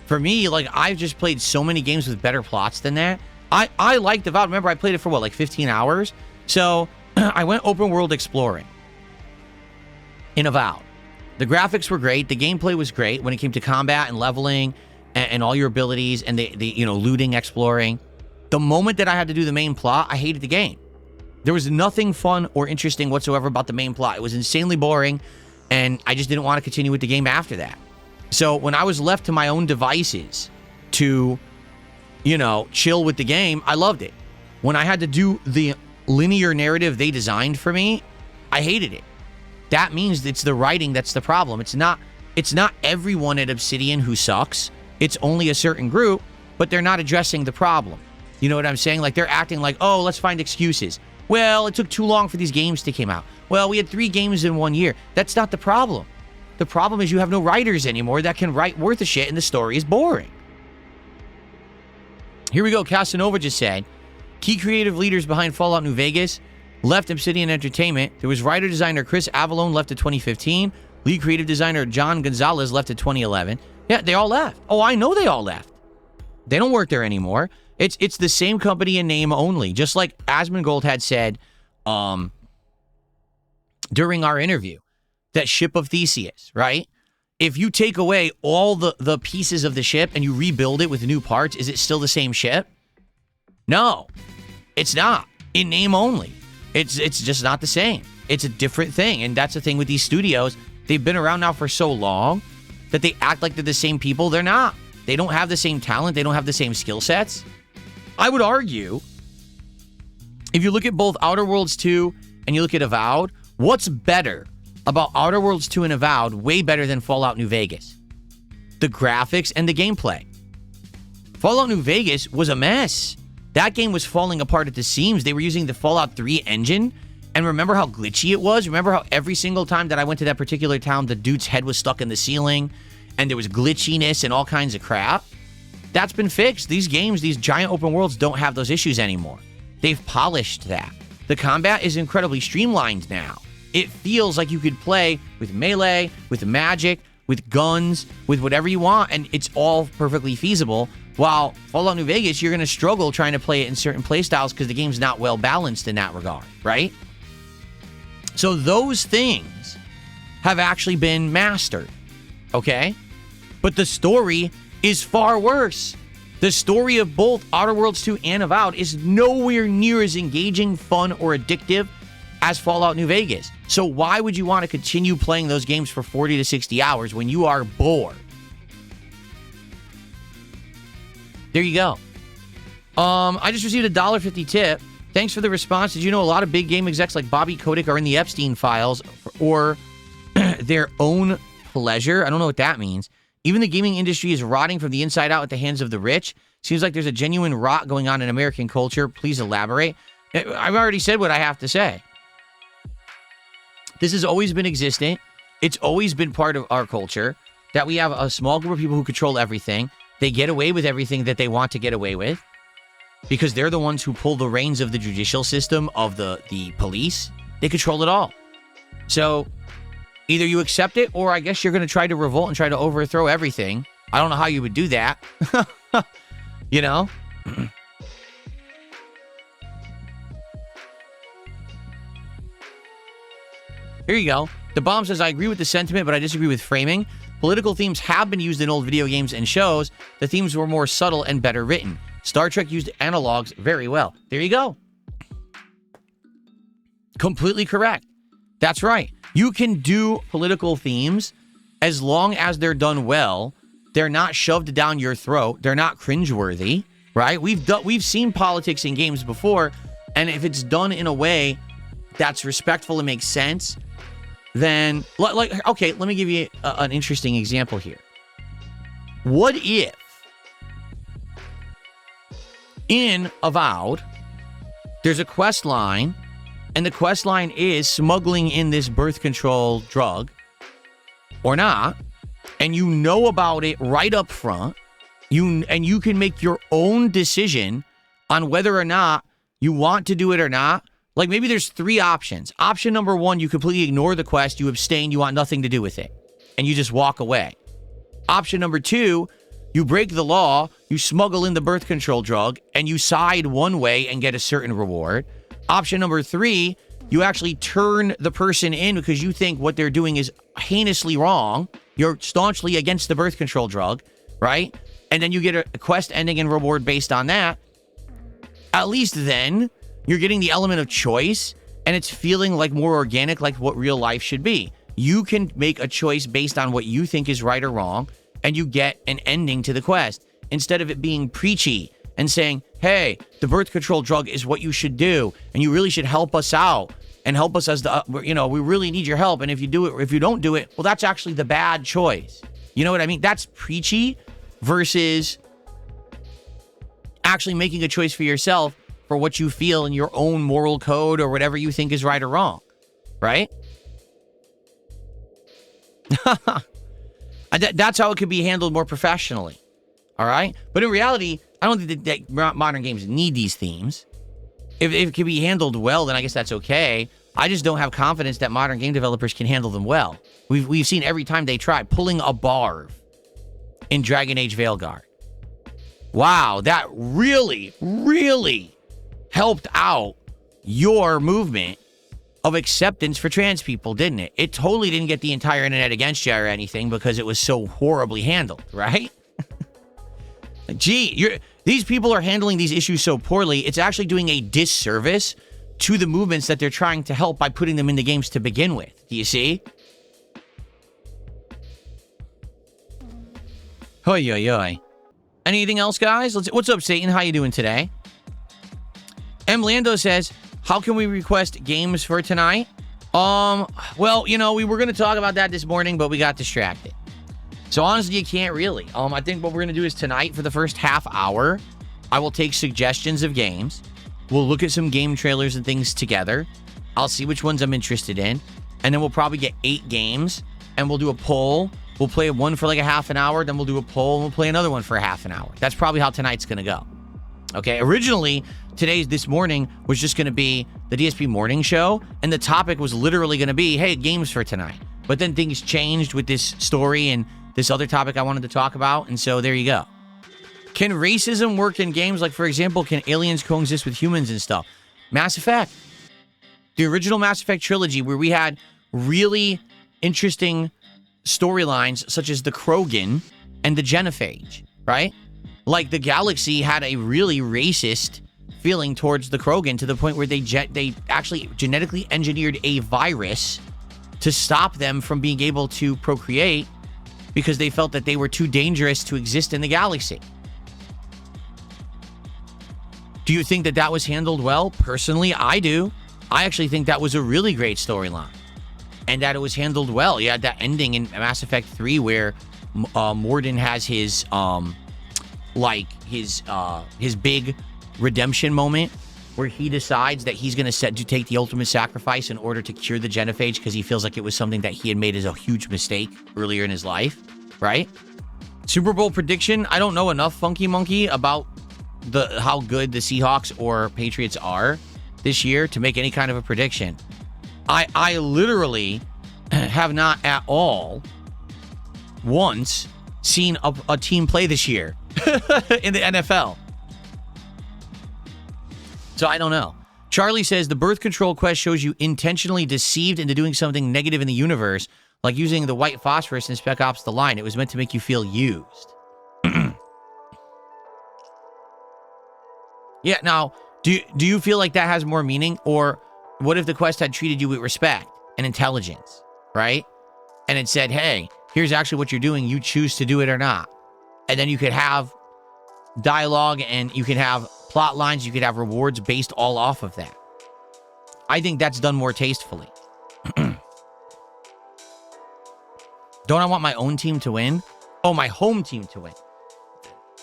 For me, like, I've just played so many games with better plots than that. I liked Avowed. Remember, I played it for, what, like 15 hours? So I went open world exploring in Avowed. The graphics were great. The gameplay was great when it came to combat and leveling and all your abilities and the looting, exploring. The moment that I had to do the main plot, I hated the game. There was nothing fun or interesting whatsoever about the main plot. It was insanely boring, and I just didn't want to continue with the game after that. So when I was left to my own devices to, chill with the game, I loved it. When I had to do the linear narrative they designed for me, I hated it. That means it's the writing that's the problem. It's not everyone at Obsidian who sucks. It's only a certain group, but they're not addressing the problem. You know what I'm saying? Like, they're acting like, oh, let's find excuses. Well, it took too long for these games to come out. Well, we had 3 games in 1 year. That's not the problem. The problem is you have no writers anymore that can write worth a shit, and the story is boring. Here we go. Casanova just said, key creative leaders behind Fallout New Vegas left Obsidian Entertainment. There was writer-designer Chris Avallone left in 2015. Lead creative designer John Gonzalez left in 2011. Yeah, they all left. Oh, I know they all left. They don't work there anymore. It's the same company in name only. Just like Asmongold had said during our interview, that ship of Theseus, right? If you take away all the pieces of the ship and you rebuild it with new parts, is it still the same ship? No, it's not. In name only. It's just not the same. It's a different thing. And that's the thing with these studios. They've been around now for so long that they act like they're the same people. They're not. They don't have the same talent. They don't have the same skill sets. I would argue, if you look at both Outer Worlds 2 and you look at Avowed, what's better about Outer Worlds 2 and Avowed way better than Fallout New Vegas? The graphics and the gameplay. Fallout New Vegas was a mess. That game was falling apart at the seams. They were using the Fallout 3 engine. And remember how glitchy it was? Remember how every single time that I went to that particular town, the dude's head was stuck in the ceiling and there was glitchiness and all kinds of crap? That's been fixed. These games, these giant open worlds, don't have those issues anymore. They've polished that. The combat is incredibly streamlined now. It feels like you could play with melee, with magic, with guns, with whatever you want, and it's all perfectly feasible. While Fallout New Vegas, you're going to struggle trying to play it in certain playstyles because the game's not well balanced in that regard, right? So those things have actually been mastered, okay? But the story is far worse. The story of both Outer Worlds 2 and Avowed is nowhere near as engaging, fun, or addictive as Fallout New Vegas. So why would you want to continue playing those games for 40 to 60 hours when you are bored? There you go. I just received a $1.50 tip. Thanks for the response. Did you know a lot of big game execs like Bobby Kotick are in the Epstein files or their own pleasure? I don't know what that means. Even the gaming industry is rotting from the inside out at the hands of the rich. Seems like there's a genuine rot going on in American culture. Please elaborate. I've already said what I have to say. This has always been existent. It's always been part of our culture that we have a small group of people who control everything. They get away with everything that they want to get away with because they're the ones who pull the reins of the judicial system, of the police. They control it all. So either you accept it, or I guess you're going to try to revolt and try to overthrow everything. I don't know how you would do that. You know? Here you go. The Bomb says, I agree with the sentiment, but I disagree with framing. Political themes have been used in old video games and shows. The themes were more subtle and better written. Star Trek used analogs very well. There you go. Completely correct. That's right. You can do political themes as long as they're done well. They're not shoved down your throat. They're not cringeworthy, right? We've seen politics in games before, and if it's done in a way that's respectful and makes sense, then, okay, let me give you an interesting example here. What if in Avowed, there's a quest line, and the quest line is smuggling in this birth control drug, or not, and you know about it right up front, and you can make your own decision on whether or not you want to do it or not. Like, maybe there's 3 options. Option number 1, you completely ignore the quest, you abstain, you want nothing to do with it, and you just walk away. Option number 2, you break the law, you smuggle in the birth control drug, and you side one way and get a certain reward. Option number 3, you actually turn the person in because you think what they're doing is heinously wrong. You're staunchly against the birth control drug, right? And then you get a quest ending and reward based on that. At least then, you're getting the element of choice, and it's feeling like more organic, like what real life should be. You can make a choice based on what you think is right or wrong, and you get an ending to the quest. Instead of it being preachy and saying, hey, the birth control drug is what you should do, and you really should help us out and help us as the, we really need your help. And if you do it, or if you don't do it, well, that's actually the bad choice. You know what I mean? That's preachy versus actually making a choice for yourself for what you feel in your own moral code or whatever you think is right or wrong, right? That's how it could be handled more professionally, all right? But in reality, I don't think that modern games need these themes. If it can be handled well, then I guess that's okay. I just don't have confidence that modern game developers can handle them well. We've seen every time they try pulling a Barv in Dragon Age Veilguard. Wow, that really, really helped out your movement of acceptance for trans people, didn't it? It totally didn't get the entire internet against you or anything because it was so horribly handled, right? Gee, these people are handling these issues so poorly, it's actually doing a disservice to the movements that they're trying to help by putting them in the games to begin with. Do you see? Hoi, hoi, hoi. Anything else, guys? What's up, Satan? How you doing today? M. Lando says, how can we request games for tonight? Well, we were going to talk about that this morning, but we got distracted. So honestly, you can't really. I think what we're going to do is tonight, for the first half hour, I will take suggestions of games. We'll look at some game trailers and things together. I'll see which ones I'm interested in. And then we'll probably get 8 games, and we'll do a poll. We'll play one for like a half an hour, then we'll do a poll, and we'll play another one for a half an hour. That's probably how tonight's going to go. Okay, originally, this morning was just going to be the DSP morning show, and the topic was literally going to be, hey, games for tonight. But then things changed with this story and this other topic I wanted to talk about, and so there you go. Can racism work in games? Like, for example, can aliens coexist with humans and stuff? Mass Effect. The original Mass Effect trilogy, where we had really interesting storylines, such as the Krogan and the Genophage, right? Like, the galaxy had a really racist feeling towards the Krogan to the point where they actually genetically engineered a virus to stop them from being able to procreate because they felt that they were too dangerous to exist in the galaxy. Do you think that that was handled well? Personally, I do. I actually think that was a really great storyline and that it was handled well. You had that ending in Mass Effect 3 where Mordin has his big redemption moment where he decides that he's going to take the ultimate sacrifice in order to cure the Genophage because he feels like it was something that he had made as a huge mistake earlier in his life, right? Super Bowl prediction. I don't know enough, Funky Monkey, about how good the Seahawks or Patriots are this year to make any kind of a prediction. I literally have not at all once seen a team play this year in the NFL. So I don't know. Charlie says the birth control quest shows you intentionally deceived into doing something negative in the universe, like using the white phosphorus in Spec Ops The Line. It was meant to make you feel used. Yeah, now, do you feel like that has more meaning? Or what if the quest had treated you with respect and intelligence, right? And it said, hey, here's actually what you're doing. You choose to do it or not. And then you could have dialogue and you could have plot lines. You could have rewards based all off of that. I think that's done more tastefully. Don't I want my own team to win? Oh, my home team to win.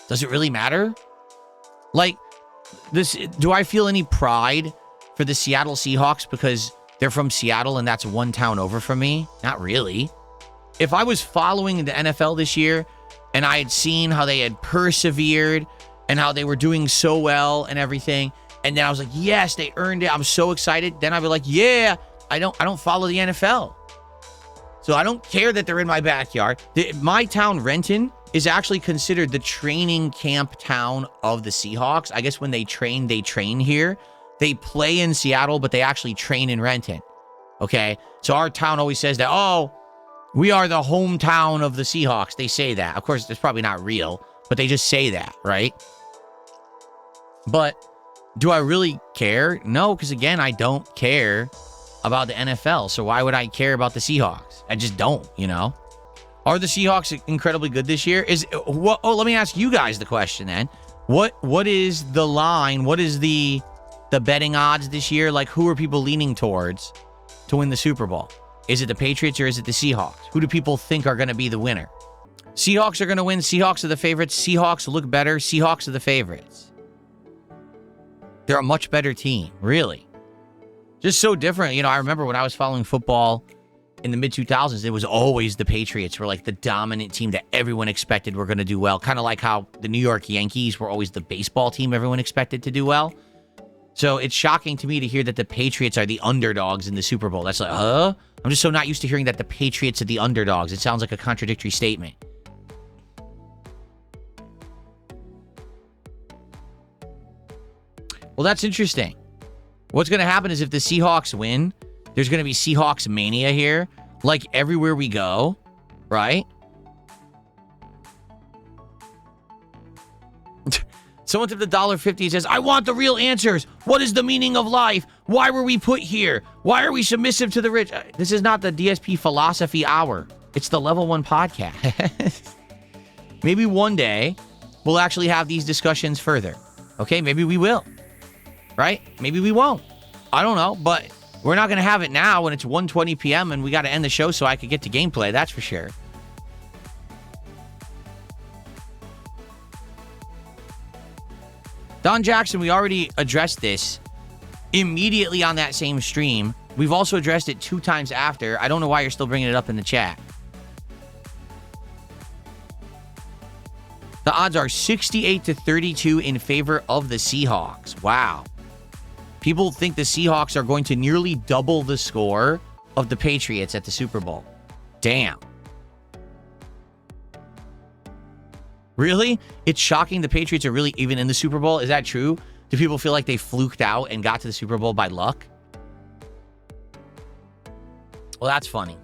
Does it really matter? Like, this, do I feel any pride for the Seattle Seahawks because they're from Seattle and that's one town over from me? Not really. If I was following the NFL this year and I had seen how they had persevered and how they were doing so well and everything, and then I was like, yes, they earned it, I'm so excited, then I'd be like, yeah, I don't follow the NFL. So I don't care that they're in my backyard. My town, Renton, is actually considered the training camp town of the Seahawks. I guess when they train here. They play in Seattle, but they actually train in Renton. Okay? So our town always says that, oh, we are the hometown of the Seahawks. They say that. Of course, it's probably not real, but they just say that, right? But do I really care? No, because again, I don't care about the NFL. So why would I care about the Seahawks? I just don't, you know? Are the Seahawks incredibly good this year? Let me ask you guys the question then. What is the line? What is the betting odds this year? Like, who are people leaning towards to win the Super Bowl? Is it the Patriots or is it the Seahawks? Who do people think are going to be the winner? Seahawks are going to win. Seahawks are the favorites. Seahawks look better. Seahawks are the favorites. They're a much better team, really. Just so different. You know, I remember when I was following football in the mid-2000s, it was always the Patriots were like the dominant team that everyone expected were going to do well. Kind of like how the New York Yankees were always the baseball team everyone expected to do well. So it's shocking to me to hear that the Patriots are the underdogs in the Super Bowl. That's like, I'm just so not used to hearing that the Patriots are the underdogs. It sounds like a contradictory statement. Well, that's interesting. What's going to happen is if the Seahawks win, there's going to be Seahawks mania here, like everywhere we go, right? Someone tipped $1.50 and says, I want the real answers. What is the meaning of life? Why were we put here? Why are we submissive to the rich? This is not the DSP Philosophy Hour. It's the Level 1 podcast. Maybe one day we'll actually have these discussions further. Okay, maybe we will. Right? Maybe we won't. I don't know, but we're not going to have it now when it's 1:20 p.m. and we got to end the show so I could get to gameplay. That's for sure. Don Jackson, we already addressed this immediately on that same stream. We've also addressed it 2 times after. I don't know why you're still bringing it up in the chat. The odds are 68-32 in favor of the Seahawks. Wow. People think the Seahawks are going to nearly double the score of the Patriots at the Super Bowl. Damn. Really? It's shocking the Patriots are really even in the Super Bowl. Is that true? Do people feel like they fluked out and got to the Super Bowl by luck? Well, that's funny.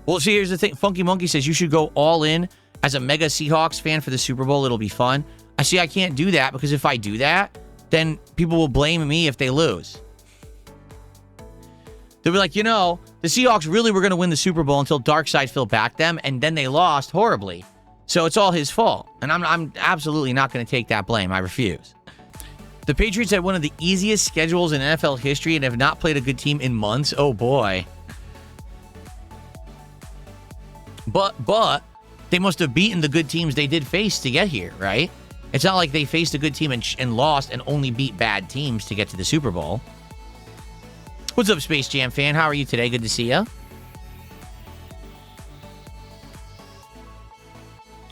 Well, see, here's the thing. Funky Monkey says you should go all in as a mega Seahawks fan for the Super Bowl. It'll be fun. I can't do that because if I do that, then people will blame me if they lose. They'll be like, you know, the Seahawks really were going to win the Super Bowl until Darkseid backed them, and then they lost horribly. So it's all his fault. And I'm absolutely not going to take that blame. I refuse. The Patriots had one of the easiest schedules in NFL history and have not played a good team in months. Oh, boy. But they must have beaten the good teams they did face to get here, right? It's not like they faced a good team and lost and only beat bad teams to get to the Super Bowl. What's up, Space Jam fan? How are you today? Good to see you.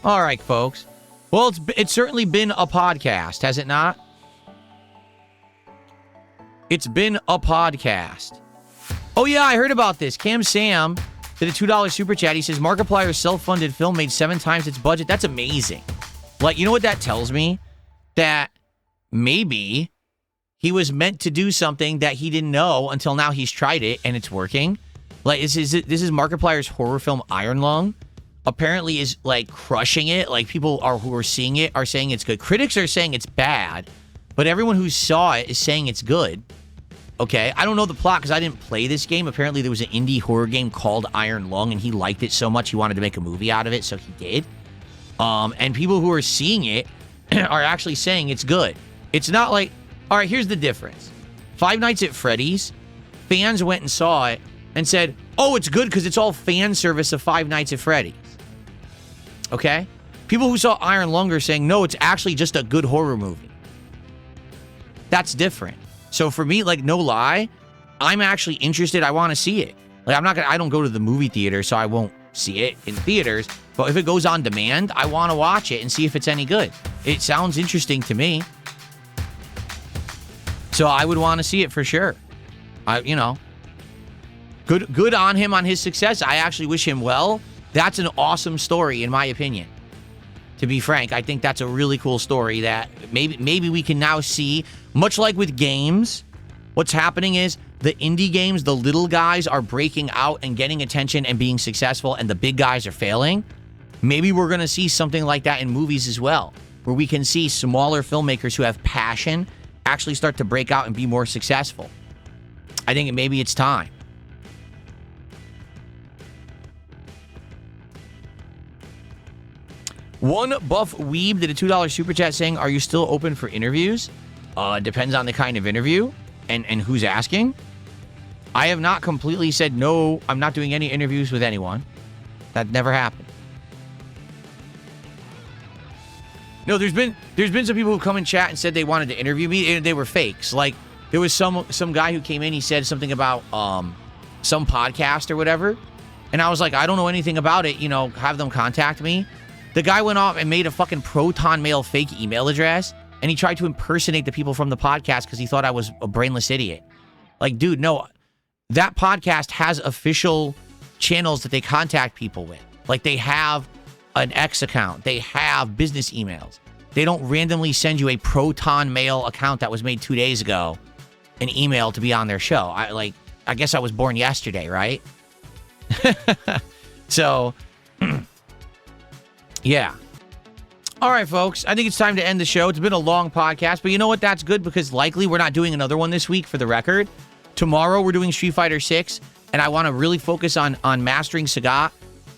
All right, folks. Well, it's certainly been a podcast, has it not? It's been a podcast. Oh, yeah, I heard about this. Cam Sam did a $2 super chat. He says, Markiplier's self-funded film made 7 times its budget. That's amazing. Like, you know what that tells me? That maybe he was meant to do something that he didn't know until now he's tried it and it's working. Like, this is Markiplier's horror film Iron Lung. Apparently is, like, crushing it. Like, people who are seeing it are saying it's good. Critics are saying it's bad, but everyone who saw it is saying it's good. okay? I don't know the plot because I didn't play this game. Apparently, there was an indie horror game called Iron Lung, and he liked it so much he wanted to make a movie out of it, so he did. And people who are seeing it are actually saying it's good. It's not like, all right, here's the difference. Five Nights at Freddy's, fans went and saw it and said, oh, it's good because it's all fan service of Five Nights at Freddy's. Okay? People who saw Iron Lung are saying, no, it's actually just a good horror movie. That's different. So for me, like, no lie, I'm actually interested. I want to see it. Like, I don't go to the movie theater, so I won't see it in theaters. But if it goes on demand, I want to watch it and see if it's any good. It sounds interesting to me. So I would want to see it for sure. Good on him on his success. I actually wish him well. That's an awesome story, in my opinion. To be frank, I think that's a really cool story that maybe we can now see. Much like with games, what's happening is the indie games, the little guys are breaking out and getting attention and being successful, and the big guys are failing. Maybe we're going to see something like that in movies as well, where we can see smaller filmmakers who have passion actually start to break out and be more successful. I think maybe it's time. One Buff Weeb did a $2 super chat saying, are you still open for interviews? Depends on the kind of interview and who's asking. I have not completely said no, I'm not doing any interviews with anyone. That never happened. No, there's been some people who come in chat and said they wanted to interview me, and they were fakes. Like, there was some guy who came in, he said something about some podcast or whatever, and I was like, I don't know anything about it, have them contact me. The guy went off and made a fucking Proton Mail fake email address, and he tried to impersonate the people from the podcast because he thought I was a brainless idiot. Like, dude, no, that podcast has official channels that they contact people with. Like, they have an X account. They have business emails. They don't randomly send you a Proton Mail account that was made 2 days ago an email to be on their show. I guess I was born yesterday, right? So, yeah. All right, folks. I think it's time to end the show. It's been a long podcast, but you know what? That's good because likely we're not doing another one this week for the record. Tomorrow we're doing Street Fighter 6, and I want to really focus on mastering Sagat,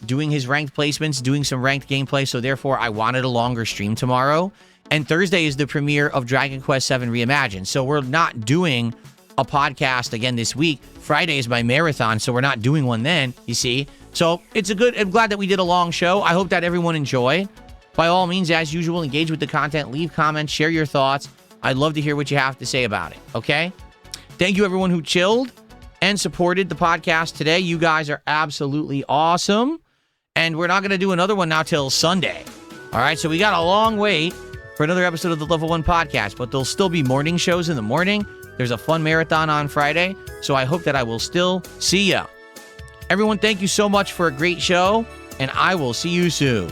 doing his ranked placements, doing some ranked gameplay, so therefore I wanted a longer stream tomorrow. And Thursday is the premiere of Dragon Quest VII Reimagined, so we're not doing a podcast again this week. Friday is my marathon, so we're not doing one then, you see. So I'm glad that we did a long show. I hope that everyone enjoyed. By all means, as usual, engage with the content, leave comments, share your thoughts. I'd love to hear what you have to say about it, okay? Thank you, everyone who chilled and supported the podcast today. You guys are absolutely awesome. And we're not going to do another one now till Sunday. All right, so we got a long wait for another episode of the Level 1 podcast, but there'll still be morning shows in the morning. There's a fun marathon on Friday, so I hope that I will still see ya. Everyone, thank you so much for a great show, and I will see you soon.